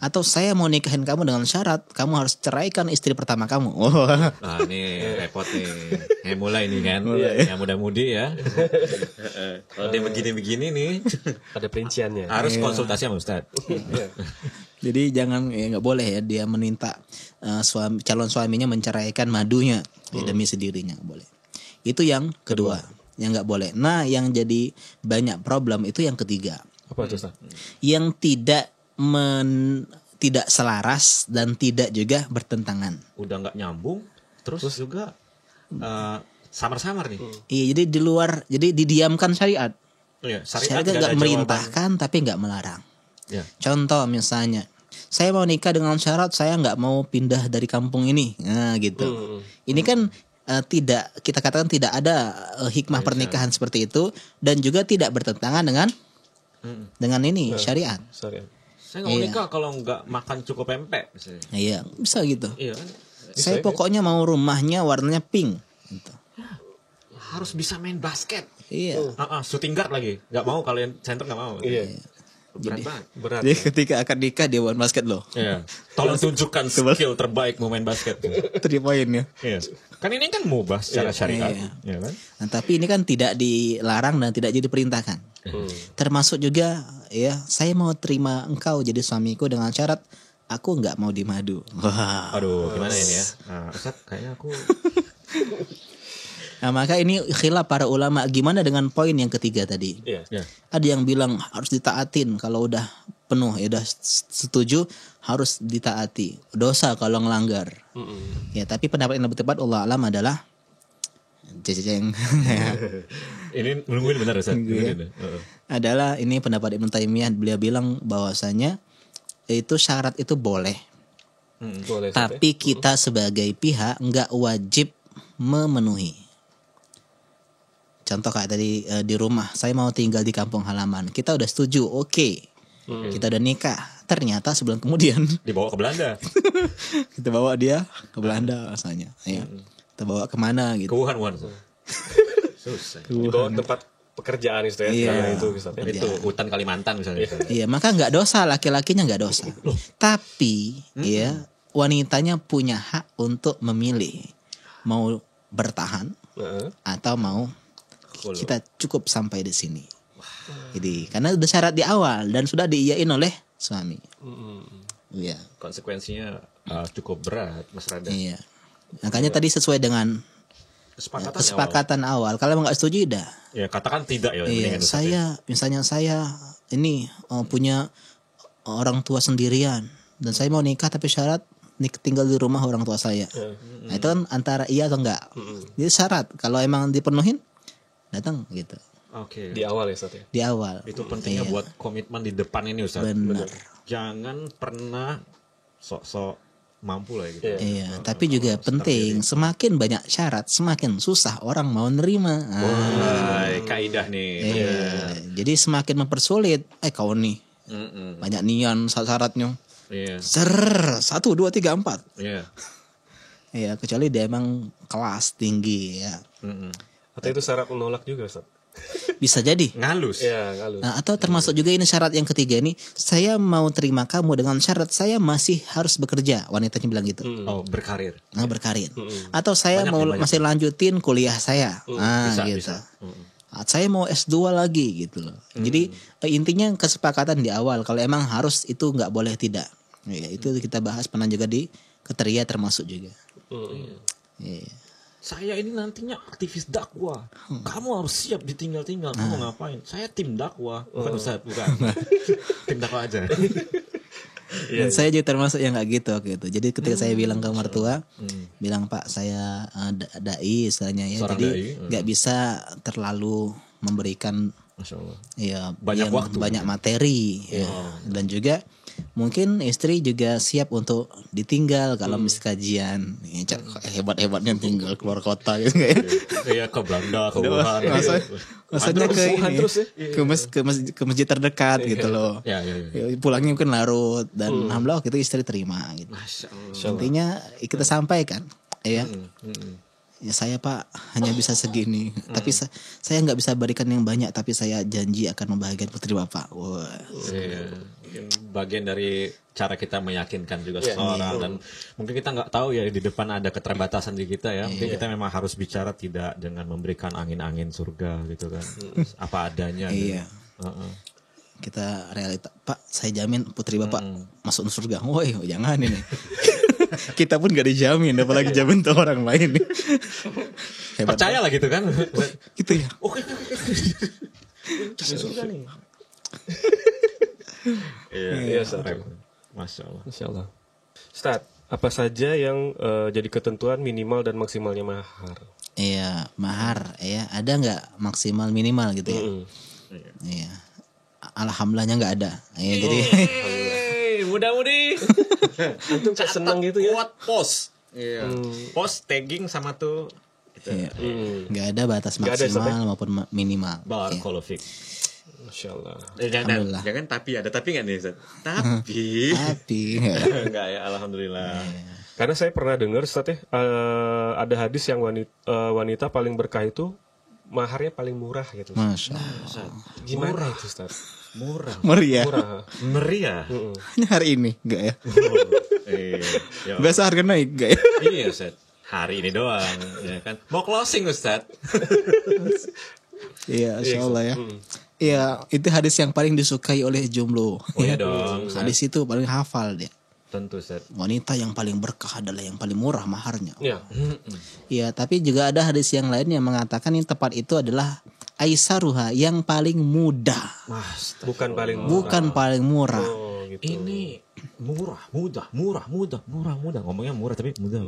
Atau saya mau nikahin kamu dengan syarat kamu harus ceraikan istri pertama kamu. Nah, ini repot nih. Mulai nih kan. Yang muda-mudi ya. Kalau dia begini-begini nih, Ada perinciannya. harus konsultasi sama Ustadz. Jadi jangan nggak boleh ya dia meminta calon suaminya menceraikan madunya demi sendirinya, nggak boleh. Itu yang kedua, yang nggak boleh. Nah, yang jadi banyak problem itu yang ketiga, Apa itu, Ustaz? yang tidak selaras dan tidak juga bertentangan. Udah nggak nyambung, terus juga samar-samar nih. Iya, jadi di luar, jadi didiamkan syariat. Iya, Syariat nggak nggak ada merintahkan tapi nggak melarang. jawaban. Ya. Contoh misalnya, saya mau nikah dengan syarat saya nggak mau pindah dari kampung ini. Nah gitu. Ini kan tidak, kita katakan tidak ada hikmah pernikahan seperti itu. Dan juga tidak bertentangan dengan ini syariat. Sorry. Saya nggak mau nikah kalau nggak makan cukup pempek misalnya. Iya bisa gitu. Iya kan? Saya pokoknya mau rumahnya warnanya pink gitu. Harus bisa main basket. Iya. Shooting guard lagi. Nggak mau kalau yang center nggak mau. Iya. Berat banget. Berat. Jadi ketika akan nikah dia main basket loh. Iya. Tolong tunjukkan skill terbaik mau main basket. 3 poin ya. Iya. Kan ini kan mubah secara syariat. Iya kan? Nah, tapi ini kan tidak dilarang dan tidak jadi diperintahkan. Termasuk juga ya saya mau terima engkau jadi suamiku dengan syarat aku nggak mau dimadu. Wah. Aduh, gimana ini ya? Ustaz, kayaknya aku Nah maka ini khilaf para ulama. Gimana dengan poin yang ketiga tadi? Iya. Ada yang bilang harus ditaatin kalau udah penuh ya udah setuju harus ditaati. Dosa kalau ngelanggar. Ya tapi pendapat yang lebih tepat Allah alam adalah jejeng. ini nungguin benar Ustaz. Adalah ini pendapat Ibnu Taimiyah, beliau bilang bahwasanya itu syarat itu boleh. Boleh. Tapi kita sebagai pihak nggak wajib memenuhi. Contoh kayak tadi di rumah, saya mau tinggal di kampung halaman. Kita udah setuju, oke. Kita udah nikah. Ternyata sebulan kemudian Dibawa ke Belanda. kita bawa dia ke Belanda rasanya. Ya. Kita bawa kemana Ke gitu. Wuhan. Susah. Di bawah tempat pekerjaan itu ya. Iya. Karena itu Ustaz. Itu hutan Kalimantan misalnya. Iya, maka nggak dosa, laki-lakinya nggak dosa. Tapi ya wanitanya punya hak untuk memilih mau bertahan atau mau kita cukup sampai di sini. Jadi karena udah syarat di awal dan sudah diiyain oleh suami. Iya. Konsekuensinya cukup berat Mas Rada. Iya. Makanya tadi sesuai dengan kesepakatan awal. Kalau nggak setuju udah. Ya katakan tidak ya. Iya. Misalnya saya ini punya orang tua sendirian dan saya mau nikah tapi syarat tinggal di rumah orang tua saya. Nah itu kan antara iya atau enggak. Jadi syarat kalau emang dipenuhin datang gitu. Oke. Di awal ya Ustaz ya. Di awal. Itu pentingnya buat komitmen di depan ini Ustaz. Benar. Jangan pernah sok-sok mampu lah gitu. Iya, tapi juga penting semakin banyak syarat semakin susah orang mau nerima. Kaidah nih. Iya. Jadi semakin mempersulit. Kau nih banyak nian syaratnya. Iya. 1, 2, 3, 4. Iya. Iya, kecuali dia emang kelas tinggi ya. Atau itu syarat menolak juga Ustaz. Bisa jadi. Ngalus. Ya, halus. Nah, atau termasuk juga ini syarat yang ketiga ini, saya mau terima kamu dengan syarat saya masih harus bekerja. Wanitanya bilang gitu. Oh, berkarir. Nah, berkarir. Atau saya Banyak mau nih, banyak. masih lanjutin kuliah saya. Nah, Bisa, gitu. bisa. Saya mau S2 lagi gitu loh. Jadi intinya kesepakatan di awal. Kalau emang harus itu nggak boleh tidak. Ya, itu kita bahas pernah juga di Keteria termasuk juga. Iya. Saya ini nantinya aktivis dakwah. Kamu harus siap ditinggal-tinggal. Kamu mau ngapain? Saya tim dakwah. Bukan Ustaz, bukan. Tim dakwah aja. Dan saya juga termasuk yang nggak gitu waktu itu. Jadi ketika saya bilang ke mertua, bilang Pak saya dai istilahnya ya. Seorang Jadi dai, nggak bisa terlalu memberikan Masya Allah. ya Banyak yang waktu. banyak materi ya. Dan juga mungkin istri juga siap untuk ditinggal kalau mis kajian ya, hebat-hebatnya tinggal keluar kota gitu ya. Iya, ke Belanda, ke Wuhan. Maksudnya ke Wuhan ini, terus ya? ke masjid terdekat gitu loh. Ya, ya, ya. Ya, pulangnya mungkin larut dan alhamdulillah waktu itu istri terima gitu. Masya Allah. Intinya kita sampaikan ya. Ya saya Pak hanya bisa segini, tapi saya nggak bisa berikan yang banyak, tapi saya janji akan membahagiakan putri Bapak. Wah. Iya. Mungkin bagian dari cara kita meyakinkan juga seseorang dan mungkin kita nggak tahu ya di depan ada keterbatasan di kita ya. Mungkin kita memang harus bicara tidak dengan memberikan angin-angin surga gitu kan. Apa adanya. Iya. Gitu. Kita realita, Pak saya jamin putri Bapak masuk surga. Woi jangan ini. Kita pun gak dijamin, apalagi jamin tuh orang lain. Hebat. Percayalah gitu kan. Gitu ya. Oke. Jamin surga nih. Iya, Ustaz. Masya Allah. Insya Allah. Ustaz, apa saja yang jadi ketentuan minimal dan maksimalnya mahar? Iya, mahar ya. Ada nggak maksimal minimal gitu ya? Iya. Alhamdulillahnya nggak ada. Ya, jadi Mudah-mudi. Antum kok senang gitu ya? Kuat post. Iya. Post tagging sama tuh iya. Nggak ada batas Nggak ada, maksimal maupun minimal. Barakallahu fik. Masya Allah. Alhamdulillah. Jangan tapi ada tapi nggak nih Ustaz? Tapi Tapi enggak ya alhamdulillah. Karena saya pernah dengar Ustaz ya, ada hadis yang wanita paling berkah itu maharnya paling murah gitu. Masya Allah. Gimana itu Ustaz? Murah. Meriah. Murah. Meriah. Hanya hari ini nggak ya? Iya. Biasa harga naik nggak ya? Iya Ustaz. Hari ini doang ya kan. Mau closing Ustaz. Iya, Insya Allah ya. Iya, itu hadis yang paling disukai oleh jomblo. Oh iya dong. Ustaz. Hadis itu paling hafal dia. Tentu Ustaz. Wanita yang paling berkah adalah yang paling murah maharnya. Ya. Iya, tapi juga ada hadis yang lain yang mengatakan yang tepat itu adalah aisaruha, yang paling mudah. Mas, Bukan paling murah. Bukan paling murah. Oh, gitu. ini murah, mudah. Ngomongnya murah tapi mudah.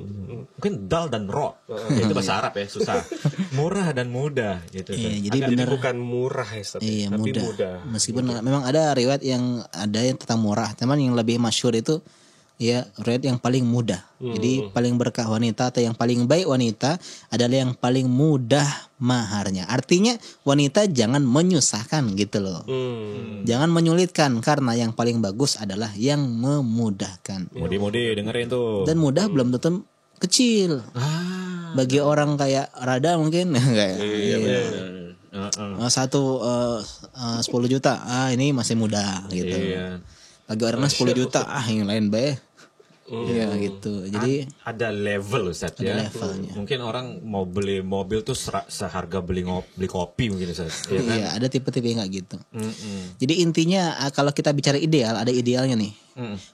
Mungkin dal dan ro. Itu bahasa Arab ya, susah. Murah dan mudah gitu. Iya, kan. jadi Jadi benar. bukan murah ya Ustaz, Iya, tapi mudah. mudah. Meskipun memang ada riwayat yang ada yang tentang murah, teman yang lebih masyhur itu ya riwayat yang paling mudah. Jadi paling berkah wanita atau yang paling baik wanita adalah yang paling mudah maharnya. Artinya wanita jangan menyusahkan gitu loh. Jangan menyulitkan karena yang paling bagus adalah yang memudahkan. Mudi dengerin tuh. Dan mudah belum tentu kecil. Bagi orang kayak Rada mungkin kayak satu 10 juta. Ini masih mudah gitu. Iya. Bagi orang 10 juta yang lain baik. Iya gitu. Jadi Ada level Ustaz ya. levelnya. Mungkin orang mau beli mobil tuh seharga beli kopi mungkin Ustaz. Ya kan? iya ada tipe-tipe yang kayak gitu. Jadi intinya kalau kita bicara ideal, ada idealnya nih.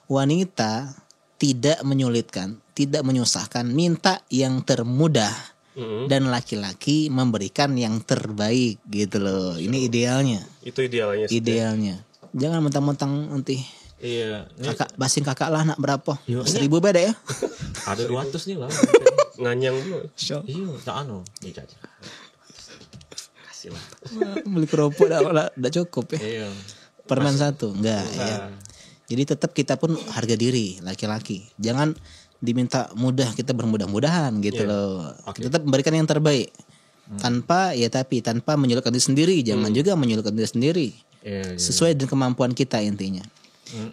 Wanita tidak menyulitkan, tidak menyusahkan, minta yang termudah. Dan laki-laki memberikan yang terbaik gitu loh. Ini idealnya. Itu idealnya. Ustaz. Idealnya. Jangan mentang-mentang nanti Iya. Ini kakak basing kakak lah nak berapa? Iya. 1.000 beda ya? ada 200 nih lah. Nganyang dulu. Iya, tak anu. Iya, kasih lah. Beli kerupuk dah cukup ya. Iya. Permen satu enggak ya. Jadi tetap kita pun harga diri laki-laki. Jangan diminta mudah, kita bermudah-mudahan gitu loh. Tetap memberikan yang terbaik. Tanpa menyulitkan diri sendiri, jangan juga menyulitkan diri sendiri. Iya. Sesuai dengan kemampuan kita intinya.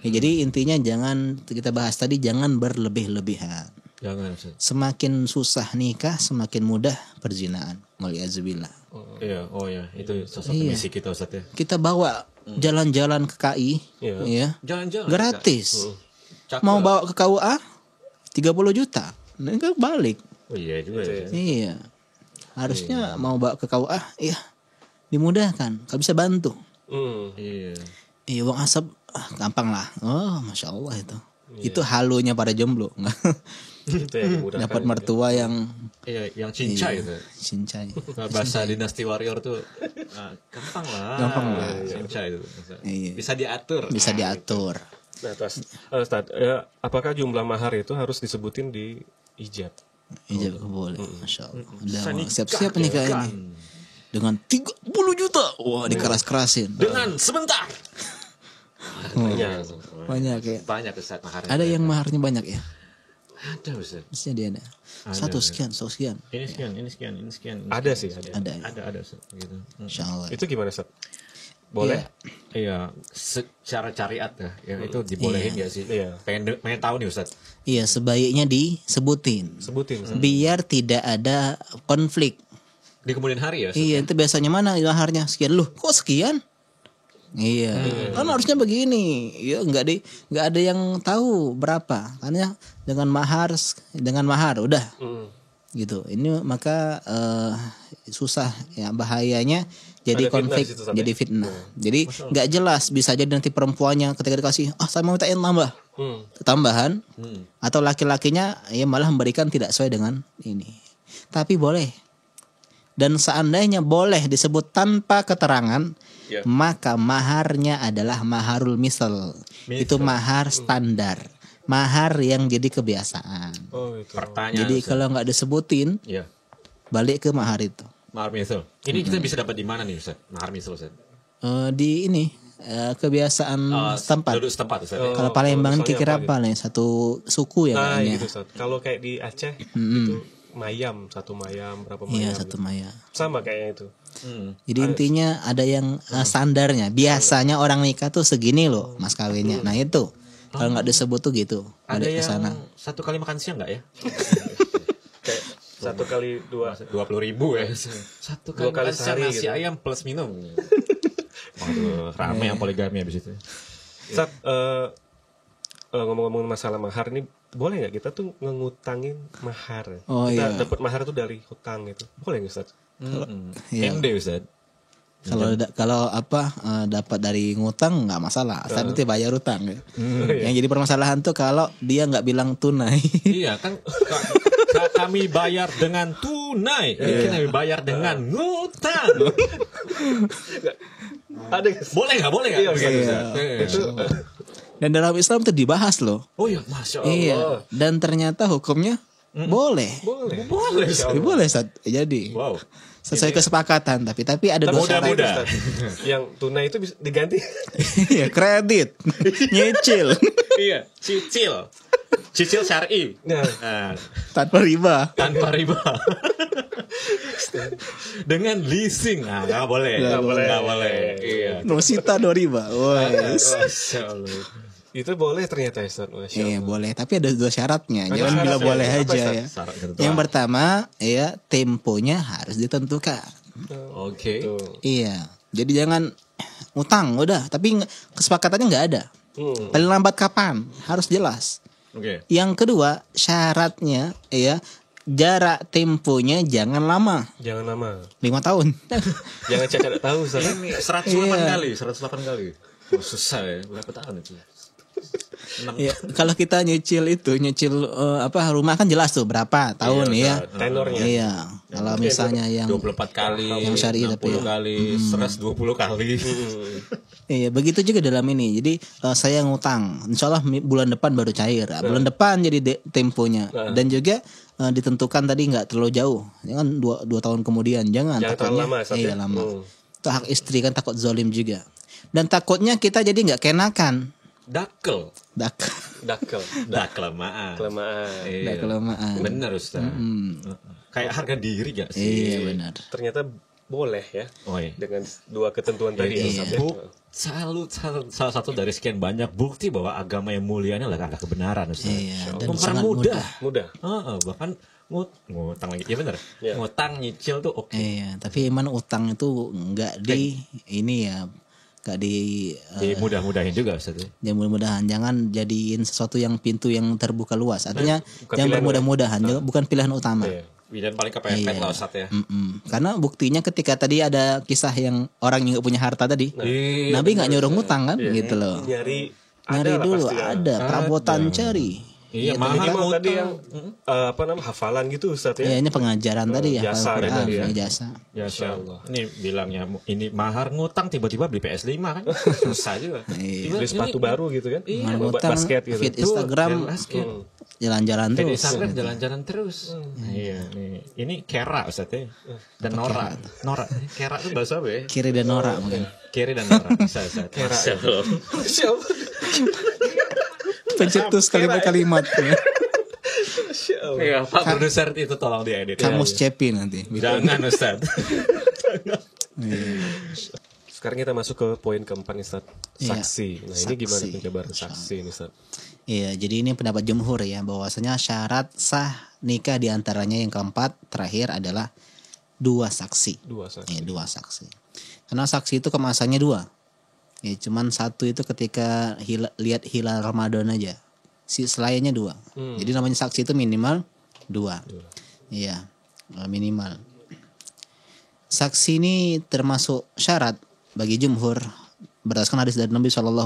Ya, jadi intinya jangan kita bahas tadi jangan berlebih-lebihan. Jangan Ustaz. Semakin susah nikah, semakin mudah perzinaan. Waliyazubillah. Iya, oh ya, itu salah satu Iya. misi kita Ustaz ya. Kita bawa jalan-jalan ke KI, ya, Jalan-jalan gratis. Cakep. Mau bawa ke KUA 30 juta. Nah, kan balik. Oh iya juga ya. Iya. Harusnya mau bawa ke KUA, iya, dimudahkan. Kalau bisa bantu. Iya. Iya, uang asap gampang lah. Oh, masya Allah itu. Itu halunya para jomblo. Itu yang dimudahkan. Dapat mertua yang Iya, yang cincai itu. cincai. Bahasa Dynasty Warrior tuh gampang lah. Gampang lah. Cincai itu. Iya. Bisa diatur. Bisa diatur. Nah, Ustaz, apakah jumlah mahar itu harus disebutin di ijab? Ijab boleh. Masya Allah. Udah Bisa mau nikah, siap-siap nikah ini. Dengan 30 juta. Wah, dikeras-kerasin. Dengan sebentar. Banyak ya. Banyak Ustaz maharnya. Ada yang maharnya banyak ya? Ada Ustaz. Mestinya dia ada. Satu sekian. Ini sekian, ini sekian, ini sekian. Ada sih, ada. Ada. Ustaz gitu. Insya Allah. Itu gimana, Ustaz? Boleh? Iya, secara syariat ya itu dibolehin ya sih. Iya. Pengen tahu nih Ustaz. Iya, sebaiknya disebutin. Sebutin, Ustaz. Biar tidak ada konflik. Di kemudian hari ya. Ustaz? Iya, itu biasanya mana maharnya sekian. Loh, kok sekian? Iya, kan harusnya begini. Ya nggak ada yang tahu berapa. Karena dengan mahar udah gitu. Ini maka susah ya, bahayanya jadi Ada fitnah konflik, di situ, Ustaz, jadi fitnah. Jadi nggak jelas, bisa jadi nanti perempuannya ketika dikasih, saya mau mintain tambahan, atau laki-lakinya ya malah memberikan tidak sesuai dengan ini. Tapi boleh. Dan seandainya boleh disebut tanpa keterangan, maka maharnya adalah maharul misal. Itu mahar standar, mahar yang jadi kebiasaan. Oh, itu. Pertanyaan. Jadi Ustaz. kalau nggak disebutin, Iya. balik ke mahar itu. Mahar misal. Ini kita bisa dapat di mana nih Ustaz? Mahar misal Ustaz. Di ini kebiasaan setempat. Duduk setempat Ustaz. Kalau Palembang ini misalnya kira apa apa nih? Satu suku ya Nah, kayaknya. gitu, Ustaz. Kalau kayak di Aceh, itu mayam, satu mayam, berapa mayam? Iya, satu maya. Sama kayaknya itu. Jadi intinya ada yang standarnya. Biasanya orang nikah tuh segini loh mas kawinnya. Nah itu kalau nggak disebut tuh gitu. Ada Balik ke yang sana. satu kali makan siang nggak ya? Kayak 1 kali 2. 20.000 ya. Satu kali, 2 kali makan siang sehari nasi gitu. ayam plus minum. Waduh, rame yang poligami habis itu. Ustaz, ngomong-ngomong masalah mahar ini, boleh nggak kita tuh ngutangin mahar? Oh, Kita iya. dapat mahar tuh dari hutang gitu. Boleh nggak, Ustaz? Iya. MD Ustaz. Kalau dapat dari ngutang nggak masalah. Asal nanti bayar utang. Ya. Yang jadi permasalahan tuh kalau dia nggak bilang tunai. Iya kan kami bayar dengan tunai. Kami bayar dengan ngutang. Ada Boleh nggak? Boleh nggak? Iya, Bisa, bisa. itu Dan dalam Islam itu dibahas loh. Oh iya, masya Allah. Iya. Dan ternyata hukumnya boleh. boleh. Boleh. Ya, boleh Ustaz. Jadi Wow. sesuai kesepakatan tapi ada dua syarat. Mudah-mudah. Yang tunai itu bisa diganti. Iya, kredit, nyicil, Iya, cicil syar'i. Nah, tanpa riba. Tanpa riba. Dengan leasing. Nah, nggak boleh. Nggak boleh. Iya. Nosita 2 riba. Wes. Masya Allah. itu boleh ternyata, Ustaz. Masya Iya Allah. boleh, tapi ada 2 syaratnya. Jangan syaratnya. bilang boleh Apa, aja Ustaz? ya. Syarat kedua. Yang pertama, ya temponya harus ditentukan. Oke. Tuh. Iya. Jadi jangan utang udah, tapi kesepakatannya nggak ada. Paling lambat kapan? Harus jelas. Oke. Yang kedua, syaratnya ya jarak temponya jangan lama. Jangan lama. 5 tahun. Jangan cacat tahu, Ustaz. Ini 108 Iya. kali, 108 kali. Oh, susah ya. Berapa tahun itu? 6 Ya, kalau kita nyicil rumah kan jelas tuh berapa tahun ya. Tenornya. Iya. Kalau misalnya yang 24 kali, yang syar'i 60 tapi ya. kali, 120 kali. iya, begitu juga dalam ini. Jadi saya ngutang, insya Allah bulan depan baru cair. Bulan depan jadi temponya. Dan juga ditentukan tadi nggak terlalu jauh. Jangan 2 tahun kemudian. Jangan Jangan terlalu lama, Ustaz, iya, ya? lama. Itu hak istri kan takut zalim juga. Dan takutnya kita jadi nggak kenakan. Dakel. Dakel. Kelamaan. Kelamaan. Iya. Nggak kelamaan. Benar Ustaz. Kayak harga diri gak sih? Iya benar. Ternyata boleh ya. Oh iya. Dengan dua ketentuan tadi ya, Ustaz, ya. Salah satu dari sekian banyak bukti bahwa agama yang mulia ini adalah kebenaran, Ustaz. Iya, dan Mempermudah. sangat mudah. Mudah. Bahkan ngutang lagi. Iya benar. Iya. Ngutang nyicil tuh oke. Iya, tapi iman utang itu enggak di ini ya, enggak di Jadi mudah-mudahin juga, Ustaz. ya mudah-mudahan jangan jadiin sesuatu yang pintu yang terbuka luas. Artinya bukan yang pilihan bermudah-mudahan juga bukan pilihan utama. Iya. Dan paling kepepet lah, Ustaz ya. Karena buktinya ketika tadi ada kisah yang orang yang nggak punya harta tadi, Iya, Nabi nggak nyuruh ngutang kan, gitu loh. Nyari Nyari lah dulu pasti ya. ada perabotan cari. Iya, Minimal tadi yang hafalan gitu, Ustaz ya. Ya ini pengajaran tadi ya, jasa Al-Quran, tadi ya. jasa. Ya Allah. Ini bilangnya ini mahar ngutang tiba-tiba beli PS5 kan. Susah juga. Beli sepatu baru gitu kan. Mahar Buat ngutang, basket gitu. feed Instagram, jalan-jalan Di terus. Instagram jalan-jalan terus. Iya nih. Ini Kera Ustaz ya. Dan Nora. Kera itu bahasa apa ya? Kiri dan norak mungkin. Kiri dan Nora. Bisa. Kera. Siapa? Pencetus kalimat-kalimat. Iya, Pak produser itu tolong diedit. Kamus cepi nanti. Jangan Ustaz. Sekarang kita masuk ke poin keempat nih, Ustaz. Iya. Saksi. Nah, ini gimana Saksi. penjabaran saksi nih, Ustaz? Iya, jadi ini pendapat jumhur ya, bahwasanya syarat sah nikah diantaranya yang keempat terakhir adalah dua saksi. Dua saksi. Ya, dua saksi. Karena saksi itu kemasannya dua. Ya, cuman satu itu ketika lihat hilal Ramadan aja. Selainnya dua. Jadi namanya saksi itu minimal dua. Iya, minimal. Saksi ini termasuk syarat bagi jumhur berdasarkan hadis dari Nabi SAW,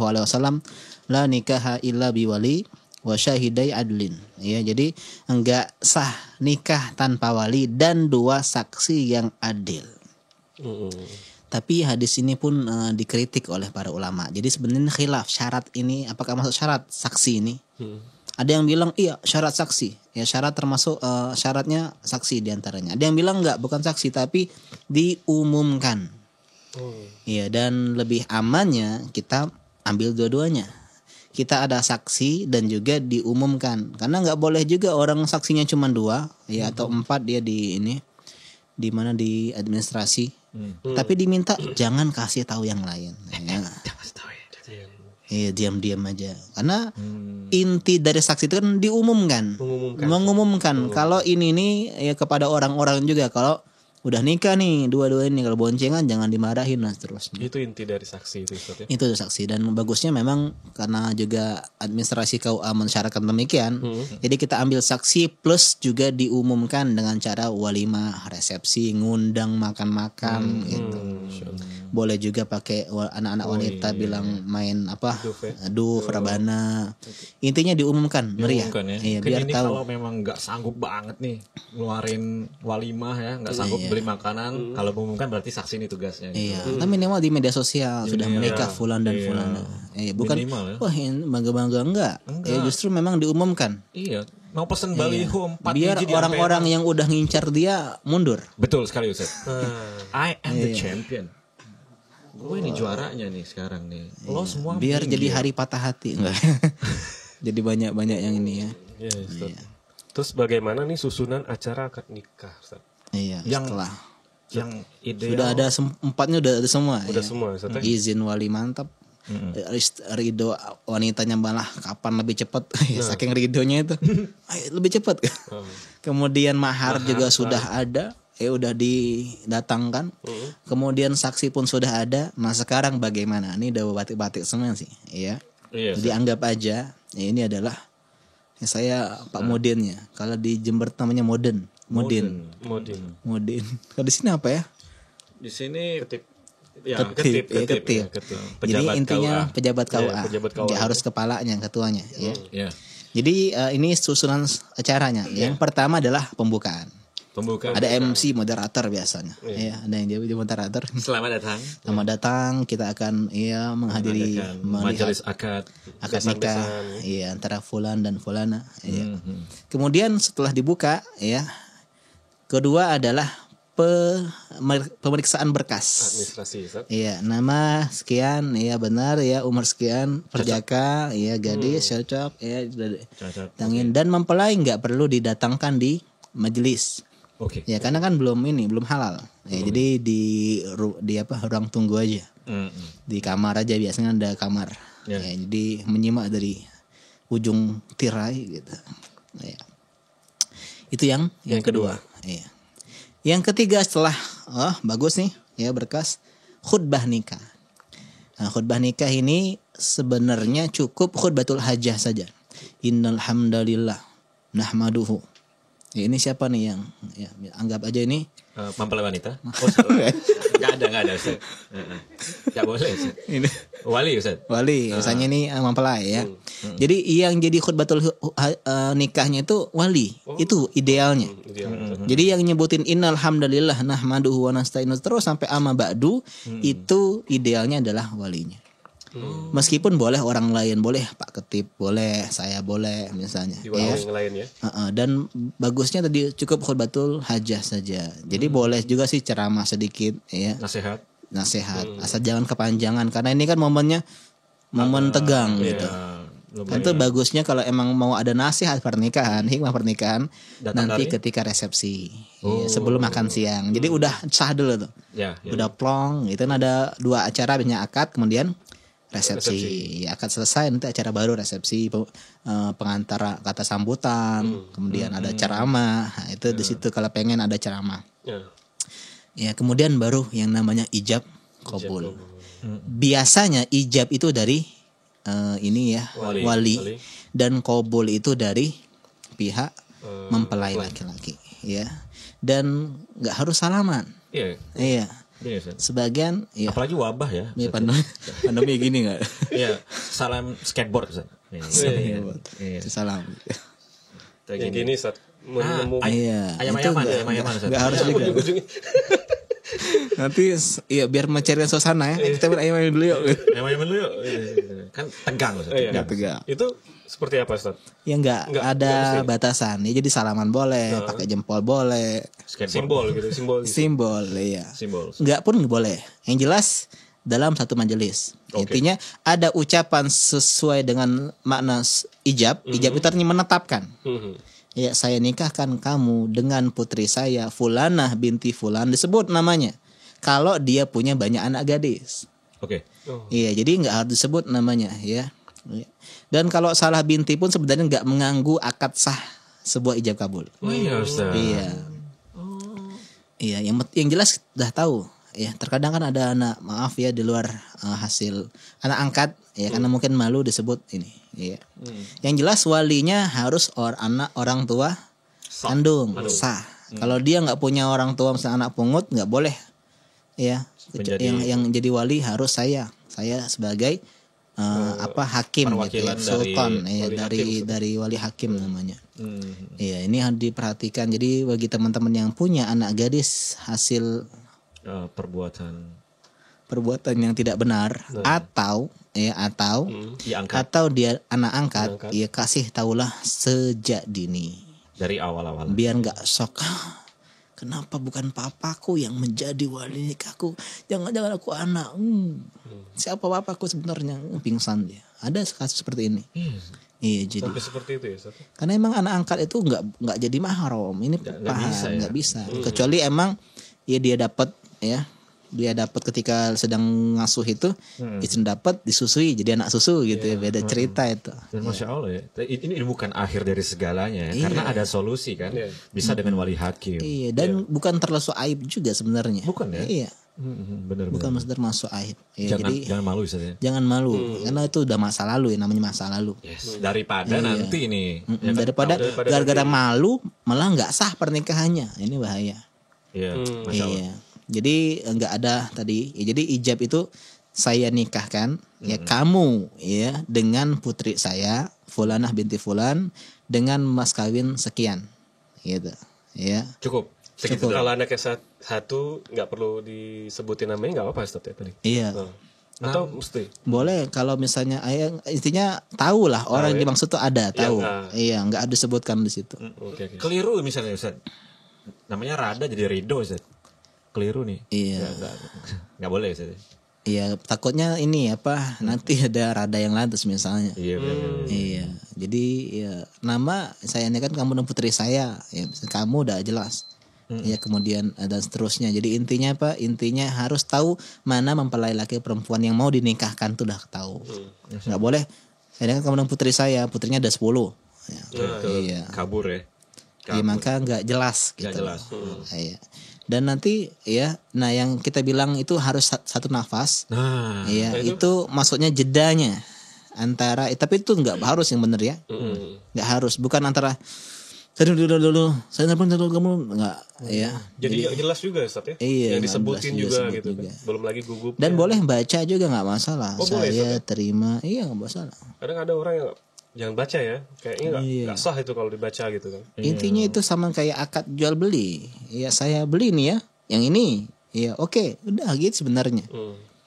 la nikaha illa biwali wa syahidai adlin. Ya, jadi enggak sah nikah tanpa wali dan dua saksi yang adil. Tapi hadis ini pun dikritik oleh para ulama. Jadi sebenarnya khilaf syarat ini apakah masuk syarat saksi ini. Ada yang bilang iya syarat saksi. Ya syarat termasuk syaratnya saksi diantaranya. Ada yang bilang enggak bukan saksi tapi diumumkan. Iya, dan lebih amannya kita ambil dua-duanya. Kita ada saksi dan juga diumumkan. Karena nggak boleh juga orang saksinya cuma dua, ya atau empat dia di ini, di mana di administrasi. Tapi diminta jangan kasih tahu yang lain. Ya. Iya, diam-diam aja. Karena inti dari saksi itu kan diumumkan. Mengumumkan. Kalau ini nih ya kepada orang-orang juga kalau udah nikah nih dua-dua ini kalau boncengan jangan dimarahin lah terus. Itu inti dari saksi itu, Ustaz ya. Itu saksi dan bagusnya memang karena juga administrasi KUA mensyaratkan demikian. Jadi kita ambil saksi plus juga diumumkan dengan cara walimah, resepsi, ngundang makan-makan gitu. Boleh juga pakai anak-anak wanita bilang main apa? Duf, rabana. Intinya diumumkan meriah. Ya. Iya, biar ini tahu. kalau memang nggak sanggup banget nih ngeluarin walimah ya, nggak sanggup beli makanan, kalau mengumumkan berarti saksi ini tugasnya. Gitu. Iya, atau minimal di media sosial sudah menikah fulan dan fulana. Bukan Minimal, ya. wah ini bangga-bangga enggak. Ya justru memang diumumkan. Iya, mau pesen baliho 4 Biar biji di orang-orang Ampera. yang udah ngincar dia mundur. Betul sekali Ustaz. I am the champion. Gue ini juaranya nih sekarang nih. Lo semua Biar minggir. jadi hari patah hati enggak. Jadi banyak-banyak yang ini ya. Iya, Ustaz. Terus bagaimana nih susunan acara akad nikah, Ustaz? Iya, Yang- setelah yang ideal. sudah ada empatnya udah ada semua. Udah ya. semua, Ustaz ya? Izin wali mantap. Ridho wanitanya malah kapan lebih cepat. Saking ridhonya itu. Ayo, lebih cepat. Kemudian mahar juga sudah ada. Udah didatangkan. Kemudian saksi pun sudah ada. Nah sekarang bagaimana? Ini udah batik-batik semua sih, ya. Iya, Jadi anggap aja ini adalah saya Pak Modennya. Kalau di Jember namanya Modin. Modin. Kalau di sini apa ya? Di sini Ketip. Ketip. Ketip. Jadi intinya KUA. pejabat KUA. Iya, pejabat KUA. Dia harus kepalanya, ketuanya, ya. Ya. Jadi ini susunan acaranya. Yang pertama adalah pembukaan. Pembukaan. Ada MC moderator biasanya. Ya, ada yang jadi moderator. Selamat datang. Selamat datang, kita akan menghadiri melihat Majelis akad. akad nikah antara fulan dan fulana ya. Kemudian setelah dibuka ya, kedua adalah pemeriksaan berkas. Administrasi, Ustaz. Iya, nama sekian, ya benar ya, umur sekian, perjaka, ya gadis cocok, ya Cocok. datangin dan mempelai nggak perlu didatangkan di majelis. Oke. Ya karena kan belum halal. Ya, jadi di ruang tunggu aja. Di kamar aja, biasanya ada kamar. Ya. Ya, jadi menyimak dari ujung tirai gitu. Ya. Itu yang kedua. Iya. Yang ketiga setelah bagus nih ya, berkas khutbah nikah. Nah, khutbah nikah ini sebenarnya cukup khutbatul hajah saja. Innal hamdalillah nahmaduhu. Ya, ini siapa nih yang ya, anggap aja ini Mempelai wanita? Oh, nggak ada Ustaz. Nggak boleh Ustaz. ini Wali Ustaz. wali, misalnya ini mempelai ya. Jadi yang jadi khutbatul nikahnya itu wali. Itu idealnya. Jadi yang nyebutin innal hamdalillah nahmaduhu wa nasta'inu terus sampai amma ba'du, itu idealnya adalah walinya. Meskipun boleh orang lain, boleh Pak Ketip, boleh saya, boleh misalnya. Di yang lain ya. Dan bagusnya tadi cukup khutbatul hajah saja. Jadi boleh juga sih ceramah sedikit ya. Nasihat. Asal jangan kepanjangan karena ini kan momennya momen tegang gitu. Itu bagusnya kalau emang mau ada nasihat pernikahan, hikmah pernikahan nanti ketika resepsi, ya, sebelum makan siang. Jadi udah sah dulu tuh. Udah plong, itu ada 2 acara, biasanya akad kemudian resepsi. Ya, akad selesai nanti acara baru resepsi, pengantar kata sambutan, kemudian ada ceramah. Nah, itu di situ kalau pengen ada ceramah. Ya, kemudian baru yang namanya ijab qabul. Biasanya ijab itu dari ini ya wali. Dan qabul itu dari pihak mempelai laki-laki ya. Dan nggak harus salaman. Iya. Sebagian ya. Apalagi wabah ya. Ya pandemi gini nggak? Iya. Salam skateboard Ustaz. Salam. Kayak gini saat ayam-ayaman Ustaz. Nggak harus juga. Nanti ya biar mencairkan suasana ya. Kita ayam dulu yuk. Ayam dulu yuk. Kan tegang Ustaz. Tegang. Itu seperti apa Ustaz? Ya nggak ada batasan. Ya jadi salaman boleh, pakai jempol boleh. Simbol gitu. Simbol ya. Simbol. Nggak pun boleh. Yang jelas dalam satu majelis. Intinya ada ucapan sesuai dengan makna ijab. Ijab itu artinya menetapkan. Ya, saya nikahkan kamu dengan putri saya Fulanah binti Fulan, disebut namanya. Kalau dia punya banyak anak gadis. Oke. Iya, jadi nggak harus disebut namanya ya. Dan kalau salah binti pun sebenarnya nggak mengganggu akad sah sebuah ijab kabul. Iya Ustaz. Iya, yang jelas sudah tahu. Ya, terkadang kan ada anak, maaf ya, di luar hasil anak angkat ya, karena mungkin malu disebut ini ya. Yang jelas walinya harus orang tua kandung sah. Kalau dia nggak punya orang tua, misalnya anak pungut, nggak boleh ya. Yang jadi wali harus saya sebagai hakim gitu ya, sultan ya, dari wali hakim namanya. Iya, ini harus diperhatikan. Jadi bagi teman-teman yang punya anak gadis hasil perbuatan yang tidak benar atau dia anak angkat, ya kasih tahulah sejak dini dari awal-awal biar nggak sok. Kenapa bukan papaku yang menjadi wali nikahku? Jangan aku anak. Siapa papaku sebenarnya? Pingsan dia. Ada kasus seperti ini. Iya, jadi sampai seperti itu ya, Ustaz? Karena emang anak angkat itu nggak jadi mahram. Ini nggak bisa. Kecuali emang ya dia dapat ketika sedang ngasuh itu, istri dapat disusui jadi anak susu gitu ya, beda cerita itu. Dan Masya Allah ya, ini bukan akhir dari segalanya ya, karena ada solusi kan, bisa dengan wali hakim. Iya, dan bukan termasuk aib juga sebenarnya. Bukan ya? Iya. Benar. Bukan masuk aib. Ya, jangan malu ya. Jangan malu, karena itu udah masa lalu ya, namanya masa lalu. Daripada nanti ini. Ya kan? Daripada gara-gara malu malah nggak sah pernikahannya, ini bahaya. Iya, Masya Allah. Iya. Jadi nggak ada tadi. Ya, jadi ijab itu saya nikahkan ya kamu ya dengan putri saya Fulanah binti Fulan dengan mas kawin sekian, gitu. Ya. Cukup. Kalau anaknya satu nggak perlu disebutin namanya nggak apa-apa Ustaz ya tadi. Iya. Atau mesti? Boleh kalau misalnya intinya tahu lah orang yang dimaksud tuh ada tahu. Iya, nggak ada disebutkan di situ. Keliru misalnya Ustaz. Namanya Rada jadi Ridho Ustaz. Keliru nih. Iya. Nggak boleh Ustaz. Iya, takutnya ini nanti ada Rada yang lantas misalnya. Iya. Iya. Jadi ya nama saya ini kan kamu dan putri saya, ya kamu udah jelas. ya kemudian dan seterusnya. Jadi intinya apa? Intinya harus tahu mana mempelai laki perempuan yang mau dinikahkan tuh udah tahu. Nggak boleh. Saya kan kemudian putrinya ada 10. Ya. Iya. Kabur ya. Iya, maka nggak jelas gitu. Nggak jelas. Iya. Dan nanti ya, nah yang kita bilang itu harus satu nafas. Nah, Iya, itu maksudnya jedanya antara, tapi itu nggak harus yang bener ya. Nggak harus, bukan antara saya dulu, saya pun kamu nggak, ya. Jadi nggak jelas juga Ustaz ya. Iya, yang disebutin juga disebut gitu juga. kan. Belum lagi gugup. Dan boleh baca juga nggak masalah. Oh, boleh, Saya terima, iya nggak masalah. Kadang ada orang yang jangan baca ya. Kayaknya nggak sah itu kalau dibaca gitu kan. Intinya itu sama kayak akad jual beli. Ya saya beli nih ya, yang ini. Ya oke, udah gitu sebenarnya.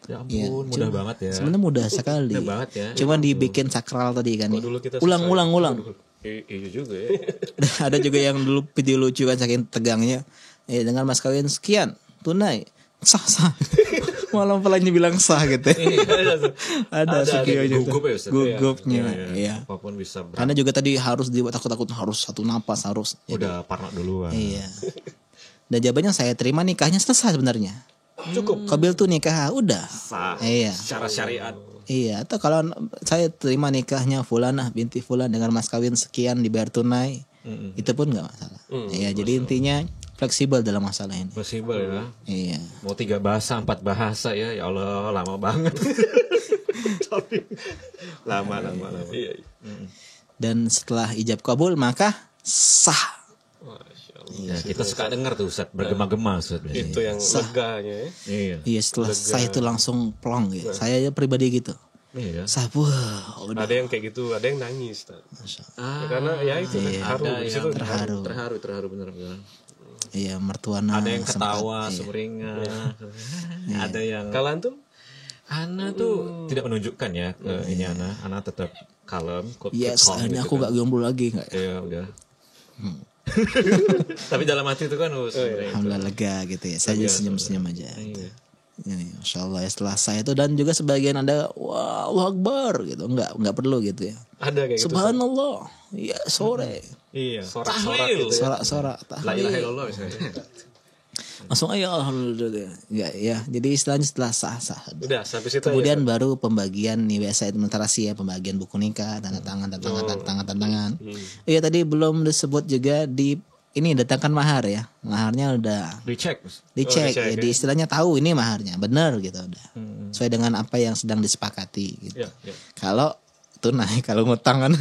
ya ampun, mudah banget ya. Sebenarnya mudah sekali. Mudah banget ya. Cuman dibikin sakral tadi kan. Dulu kita Ulang. Iya juga ya. Ada juga yang dulu video lucu kan saking tegangnya. Dengan mas kawin sekian tunai sah. Malah pelanya bilang sah gitu. Ada video juga. Gugup ya Ustaz? Gugupnya. Iya. Iya. Apapun bisa Karena juga tadi harus takut harus satu napas harus. udah parno duluan. Iya. Dan jawabannya saya terima nikahnya selesai sebenarnya. Cukup. Qabil tuh nikah udah. Sah. Iya. Secara syariat. Iya, atau kalau saya terima nikahnya Fulanah binti Fulan dengan mas kawin sekian dibayar tunai, itu pun nggak masalah. Iya, jadi intinya fleksibel dalam masalah ini. Fleksibel ya. Iya. Mau 3 bahasa, 4 bahasa ya. Ya Allah, lama banget. lama. Iya. Dan setelah ijab kabul maka sah. Ya, kita suka dengar tuh Ustaz, bergema-gema Ustaz. Itu yang leganya ya. Iya. Iya, setelah sah itu langsung plong gitu. Saya pribadi gitu. Iya. Sah, wah, udah. Ada yang kayak gitu, ada yang nangis. Ya, karena ya itu kan haru. Ada Di situ yang terharu benar-benar. Iya, mertuana. Ada yang ketawa, sempat, iya. sumringah. Ada yang kalian tuh Ana tuh tidak menunjukkan ya ke ini Ana tetap kalem, Yes, calm ini gitu aku kan. gak jomblo lagi nggak? Iya udah. Tapi dalam hati itu kan Alhamdulillah lega gitu ya. Saya senyum-senyum aja. Iya. Ini, Masya Allah ya, setelah saya itu dan juga sebagian ada wah Akbar gitu, nggak perlu gitu ya. ada kayak gitu. Subhanallah, ya sore, Iya. Sorak-sorak Tahlil. gitu. sorak-sorak, La ilaha illallah misalnya. langsung ayo alhamdulillah, ya. Jadi istilahnya setelah sah. Udah sampai situ Kemudian baru pembagian nih biasa administrasi ya, pembagian buku nikah, tanda tangan. Iya tadi belum disebut juga di ini datangkan mahar ya, maharnya udah Dicek. dicek dicek, ya, di istilahnya tahu ini maharnya benar gitu udah sesuai dengan apa yang sedang disepakati gitu. Ya. Kalau tunai, kalau ngutang kan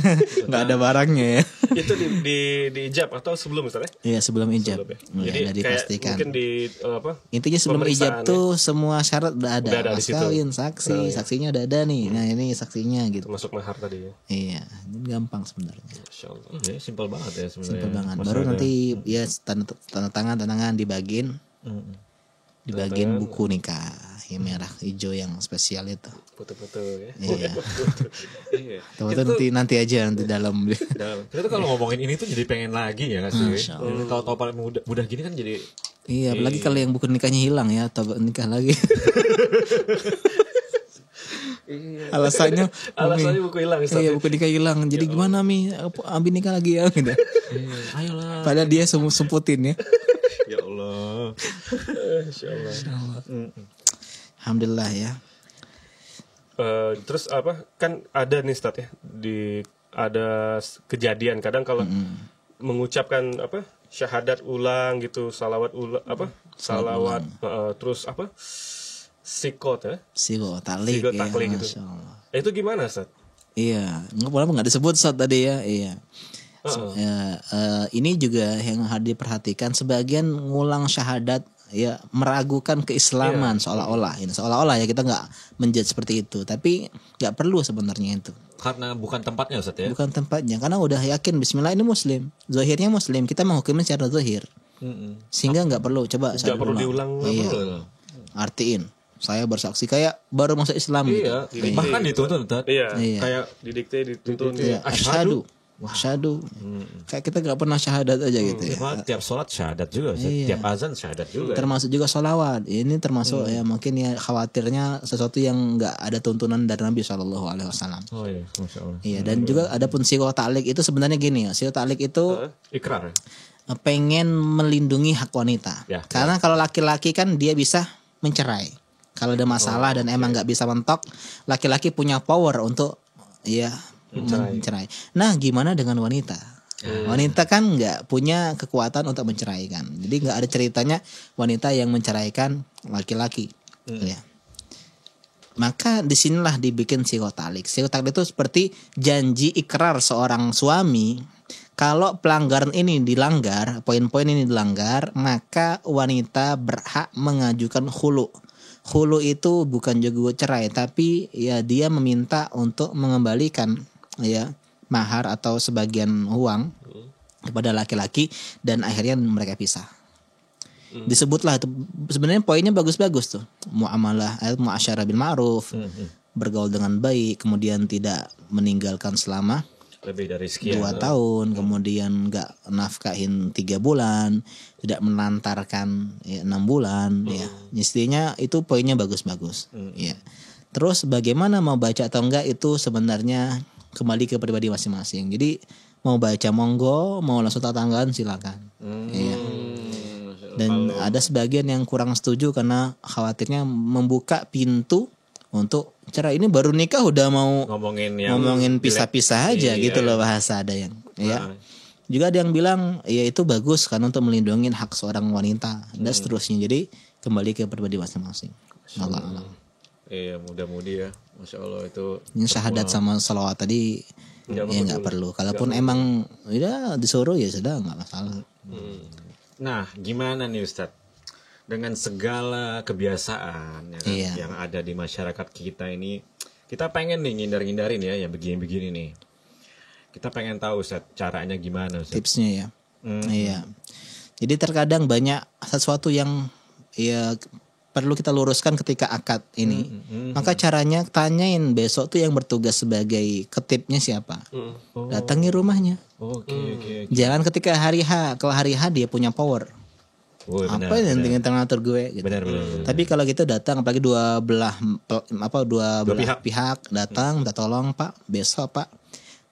nggak ada barangnya ya. Itu di ijab atau sebelum misalnya? Iya sebelum ijab. Ya. Ya, Jadi udah kayak dipastikan. mungkin di apa? Intinya sebelum ijab pemeriksaan tuh semua syarat udah ada. Udah ada di Mas situ. kawin, saksi, saksinya udah ada nih. Nah ini saksinya gitu. Termasuk mahar tadi ya. Iya, ini gampang sebenarnya. Masya Allah. Ya, simpel banget ya sebenarnya. Simpel banget. Masalah Baru ada- nanti ya tanda tangan dibagiin buku nikah yang merah hijau yang spesial itu. Foto-foto ya. Iya. Iya. Tahu nanti aja nanti dalam. Kita tuh kalau ngomongin ini tuh jadi pengen lagi ya nggak sih? Kalau tahu paling mudah gini kan jadi Iya, apalagi kalau yang buku nikahnya hilang ya, atau nikah lagi. Alasannya buku hilang Ustaz. iya buku nikah hilang. Jadi gimana Mi? Abi nikah lagi ya gitu. ayolah. Padahal dia semputin ya. Ya Allah. Masya Allah. Alhamdulillah ya. Terus apa? Kan ada nih Ustaz ya ada kejadian kadang kalau mengucapkan apa? Syahadat ulang gitu, salawat ulang apa? Salawat terus apa? Sikot ya. Sigo talik Sigo ya. taklik gitu. Masya Allah. Itu gimana Ustaz? Iya, nggak disebut saat tadi ya. Iya. Ini juga yang harus diperhatikan. Sebagian ngulang syahadat ya meragukan keislaman seolah-olah ya kita nggak menjudge seperti itu, tapi nggak perlu sebenarnya itu. Karena bukan tempatnya Ustaz ya. Bukan tempatnya, karena udah yakin Bismillah ini Muslim, zahirnya Muslim, kita menghukumnya secara zahir, sehingga nggak perlu coba Nggak perlu diulang. Iya. Artiin saya bersaksi kayak baru masuk Islam gitu. Iya. Bahkan dituntut Ustaz. Iya. Iya. Kayak didikte dituntun. Iya, asyhadu. Asyhadu. Kayak kita nggak pernah syahadat aja gitu ya. Wah, tiap sholat syahadat juga, Ustaz. Tiap azan syahadat juga. Termasuk juga sholawat. Ini termasuk ya mungkin ya khawatirnya sesuatu yang nggak ada tuntunan dari Nabi SAW. Oh iya, Masya Allah. Iya, dan juga ada pun sigo ta'lik itu sebenarnya gini ya. Sigo ta'lik itu Ikrar ya? pengen melindungi hak wanita. Ya, Karena kalau laki-laki kan dia bisa mencerai. Kalau ada masalah dan emang nggak bisa mentok, laki-laki punya power untuk ya mencerai. Nah, gimana dengan wanita? Wanita kan nggak punya kekuatan untuk menceraikan. Jadi nggak ada ceritanya wanita yang menceraikan laki-laki. Ya. Maka disinilah dibikin psikotalik. Psikotalik itu seperti janji ikrar seorang suami. Kalau pelanggaran ini dilanggar, poin-poin ini dilanggar, maka wanita berhak mengajukan khulu. Khulu itu bukan juga cerai, tapi ya dia meminta untuk mengembalikan ya mahar atau sebagian uang kepada laki-laki dan akhirnya mereka pisah. Disebutlah itu sebenarnya poinnya bagus-bagus tuh. Muamalah muasyarah bil ma'ruf, bergaul dengan baik, kemudian tidak meninggalkan selama Lebih dari sekian. 2 tahun, kemudian nggak nafkahin 3 bulan, tidak menantarkan 6 bulan, ya. Mestinya itu poinnya bagus-bagus, ya. Terus bagaimana mau baca atau enggak itu sebenarnya kembali ke pribadi masing-masing. Jadi mau baca monggo, mau langsung tanggapan silakan, ya. Dan ada sebagian yang kurang setuju karena khawatirnya membuka pintu untuk cerai. Ini baru nikah udah mau ngomongin pisah-pisah aja gitu loh, bahasa ada yang ya. Juga ada yang bilang ya itu bagus kan untuk melindungi hak seorang wanita dan seterusnya. Jadi kembali ke pribadi masing-masing. Allah Allah. Iya, mudah-mudi ya. Masya Allah itu. Ini syahadat sama salawat tadi ya nggak perlu. Kalaupun emang udah disuruh ya sudah nggak masalah. Nah, gimana nih Ustadz? Dengan segala kebiasaan ya kan, yang ada di masyarakat kita ini, kita pengen nih ngindar-ngindarin ya yang begini-begini nih. Kita pengen tahu Ustaz, caranya gimana Ustaz? Tipsnya ya. Iya. Jadi terkadang banyak sesuatu yang ya perlu kita luruskan ketika akad ini. Maka caranya tanyain besok tuh yang bertugas sebagai ketipnya siapa. Datangi rumahnya. Oke. Jangan ketika hari H, kalau hari H dia punya power. Apa yang tinggal ngatur gue gitu. Benar. Tapi kalau gitu datang apalagi dua belah pihak datang minta tolong Pak, besok Pak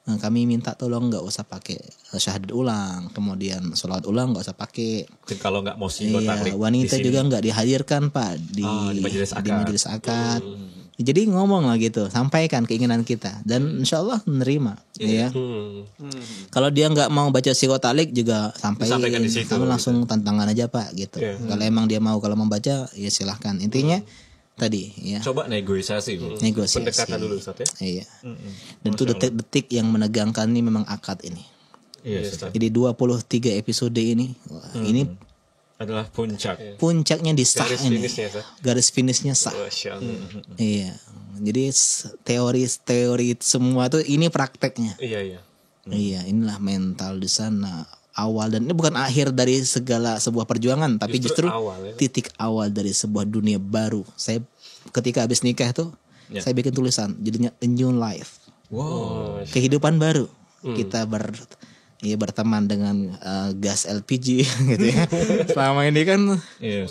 kami minta tolong nggak usah pakai syahadat ulang, kemudian sholat ulang nggak usah pakai. Kalau nggak mau taklik wanita juga nggak dihadirkan Pak di majelis akad. Jadi ngomong lah gitu, sampaikan keinginan kita dan insya Allah menerima. Ya. Kalau dia nggak mau baca psikotalik juga sampaikan di situ. Kamu langsung tantangan aja Pak gitu. Kalau emang dia mau, kalau mau baca ya silahkan. Intinya tadi ya. Coba negosiasi. Pendekatan dulu Ustaz ya. Iya. Dan itu detik-detik yang menegangkan ini memang akad ini. Iya. Jadi 23 episode ini, ini adalah puncaknya di sah ini. Garis finishnya sah. Iya. Jadi teori semua tuh ini prakteknya. Iya. Iya, inilah mental di sana. Awal, dan ini bukan akhir dari segala sebuah perjuangan, tapi justru awal, ya? Titik awal dari sebuah dunia baru. Saya ketika habis nikah tuh, saya bikin tulisan judulnya A New Life. Wow. Kehidupan baru. Kita berteman dengan gas LPG gitu ya. Selama ini kan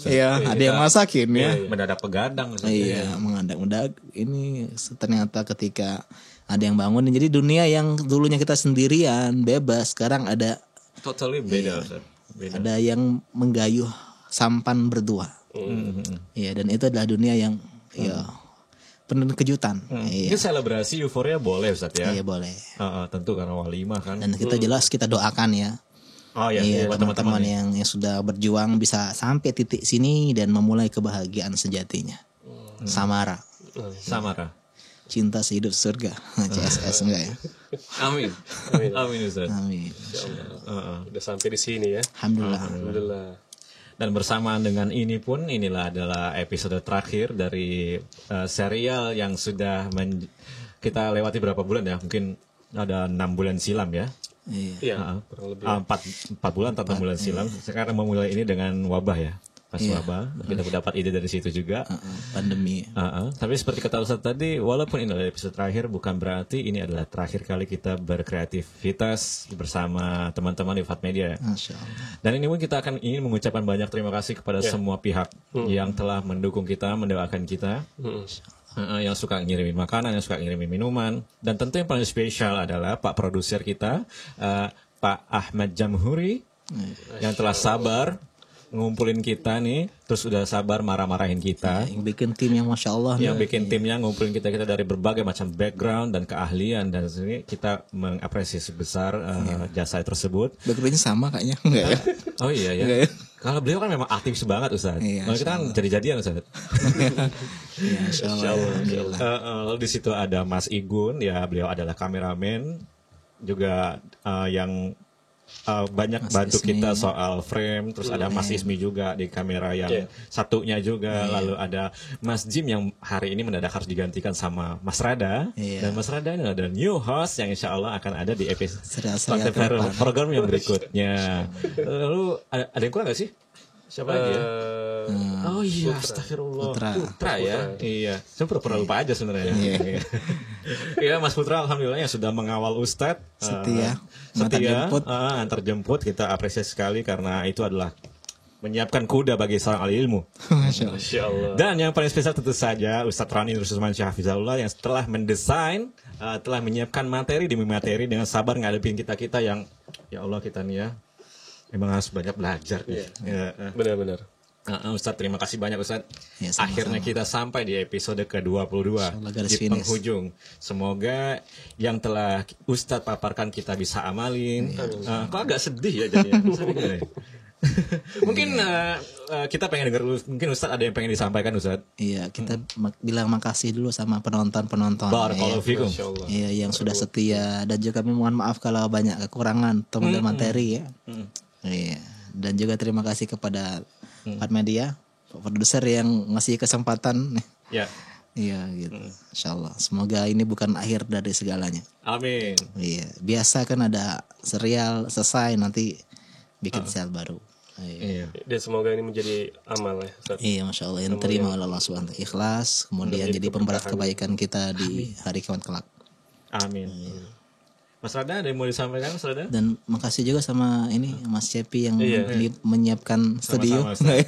ada yang masakin ya. Mendadak pegadang. Iya, mendadak ini ternyata ketika ada yang bangun. Jadi dunia yang dulunya kita sendirian, bebas, sekarang ada totally beda. Beda. Ada yang menggayuh sampan berdua. Iya, dan itu adalah dunia yang penuh kejutan. Itu selebrasi euforia boleh Ustaz ya? Iya boleh. Tentu karena walimah kan. Dan kita jelas kita doakan ya. Buat teman-teman yang sudah berjuang bisa sampai titik sini dan memulai kebahagiaan sejatinya. Samara. Cinta sehidup surga. CSS enggak ya? Amin Ustaz. Amin. Udah sampai di sini ya. Alhamdulillah. Dan bersamaan dengan ini pun, inilah adalah episode terakhir dari serial yang sudah kita lewati berapa bulan ya? Mungkin ada 6 bulan silam ya? Iya. Kurang lebih. 4 bulan atau 6 bulan silam. Sekarang memulai ini dengan wabah ya? Wabah. Kita dapat ide dari situ juga. Pandemi. Tapi seperti kata Ustaz tadi, walaupun ini adalah episode terakhir, bukan berarti ini adalah terakhir kali kita berkreativitas bersama teman-teman di Fat Media. Masya Allah. Dan ini pun kita akan ingin mengucapkan banyak terima kasih kepada semua pihak yang telah mendukung kita, mendoakan kita. Yang suka ngirimin makanan, yang suka ngirimin minuman. Dan tentu yang paling spesial adalah Pak Produser kita, Pak Ahmad Jamhuri. yang telah sabar ngumpulin kita nih, terus udah sabar marah-marahin kita. Yang bikin tim yang Masya Allah. Yang bikin timnya ngumpulin kita dari berbagai macam background dan keahlian, dan sini kita mengapresiasi besar jasa tersebut. Backgroundnya sama kayaknya, enggak ya? Oh iya ya. Enggak ya? Kalau beliau kan memang aktif banget Ustaz. Iya, Kalau kita kan jadi-jadian Ustaz. Ya, Masya Allah. Alhamdulillah. Lalu di situ ada Mas Igun, ya beliau adalah kameramen juga yang banyak Mas bantu Ismi. kita soal frame. Terus ada Mas Ismi juga di kamera yang satunya juga. Lalu ada Mas Jim yang hari ini mendadak harus digantikan sama Mas Rada. Iya. Dan Mas Rada ini adalah new host yang insya Allah akan ada di episode Serial-serial ke depan. program yang berikutnya. Lalu ada yang kurang gak sih? Siapa lagi ya? Oh iya, astagfirullah. Putra ya. Iya. Saya pura-pura lupa aja sebenarnya. Iya, Mas Putra alhamdulillah yang sudah mengawal Ustadz. Setia. Setia. Antar jemput. Antar jemput. Kita apresiasi sekali karena itu adalah menyiapkan kuda bagi seorang ahli ilmu. Masya Allah. Masya Allah. Dan yang paling spesial tentu saja Ustadz Rani Rusman Syahfizullah yang telah mendesain, telah menyiapkan materi demi materi dengan sabar ngadepin kita-kita yang ya Allah kita nih ya. Memang harus banyak belajar nih. Benar-benar. Ustadz, terima kasih banyak Ustadz. Ya, sama-sama. Akhirnya kita sampai di episode ke-22 Insyaallah garis di finish. penghujung. Semoga yang telah Ustadz paparkan kita bisa amalin. Kok agak sedih ya jadinya? Gimana ya? Mungkin kita pengen dengar dulu. Mungkin Ustadz ada yang pengen disampaikan Ustadz. Iya, kita bilang makasih dulu sama penonton-penonton. Barakallahu fikum. Masya Allah. Iya, yang sudah setia, dan juga kami mohon maaf kalau banyak kekurangan teman materi ya. Iya, dan juga terima kasih kepada Pak Media, Pak Produser yang ngasih kesempatan. Ya. Iya gitu. Insyaallah. Semoga ini bukan akhir dari segalanya. Amin. Iya, biasa kan ada serial selesai nanti bikin serial baru. Iya. Iya. Dan semoga ini menjadi amal ya, Ustaz. Iya, Masya Allah, yang terima oleh Allah SWT. Ikhlas, kemudian jadi pemberat kebaikan kita di hari kiamat kelak. Amin. Mas Rada ada yang mau disampaikan Mas Rada? Dan makasih juga sama ini Mas Cepi yang menyiapkan Sama-sama, studio.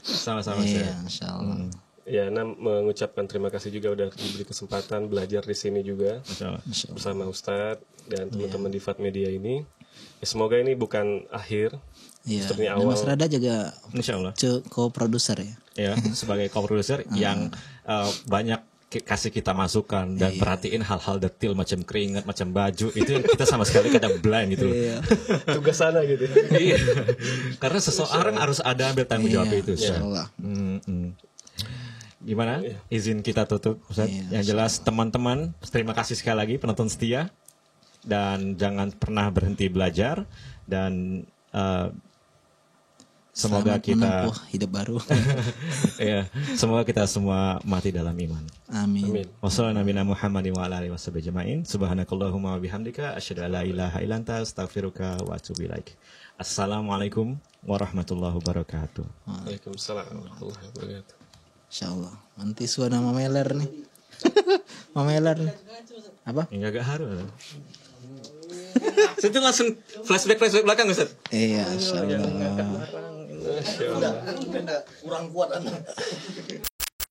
Sama-sama. Iya, Masya Allah. Ya, mengucapkan terima kasih juga udah diberi kesempatan belajar di sini juga Masya Allah. bersama Ustadz dan teman-teman di Fat Media ini. Ya, semoga ini bukan akhir. Iya. Seperti Dan Mas awal. Rada juga Insya Allah. co-producer ya. Ya, sebagai co-producer yang banyak kasih kita masukan dan perhatiin hal-hal detail macam keringat, macam baju itu yang kita sama sekali kadang blind gitu loh. Iya. Tugas sana gitu. Iya. Karena seseorang harus ada ambil tanggung jawab itu. Insya Ustaz. Allah. Gimana? Izin kita tutup, Ustaz. Iya, Yang jelas teman-teman, terima kasih sekali lagi penonton setia dan jangan pernah berhenti belajar dan semoga Selamat kita menempuh hidup baru. ya, semoga kita semua mati dalam iman. Amin. Amin. Wassalamualaikum warahmatullahi wabarakatuh. Subhanakallahumma wa bihamdika asyhadu an la ilaha illa anta astaghfiruka wa atubu ilaik. Assalamualaikum warahmatullahi wabarakatuh. Waalaikumsalam warahmatullahi wabarakatuh. Insya Allah. Nanti suara Mama Meler nih. Mama Meler nih. Apa? Enggak agak haru. Itu langsung flashback belakang Ustaz. Iya, Insya Allah. Masya Allah. Kurang kuat Anda.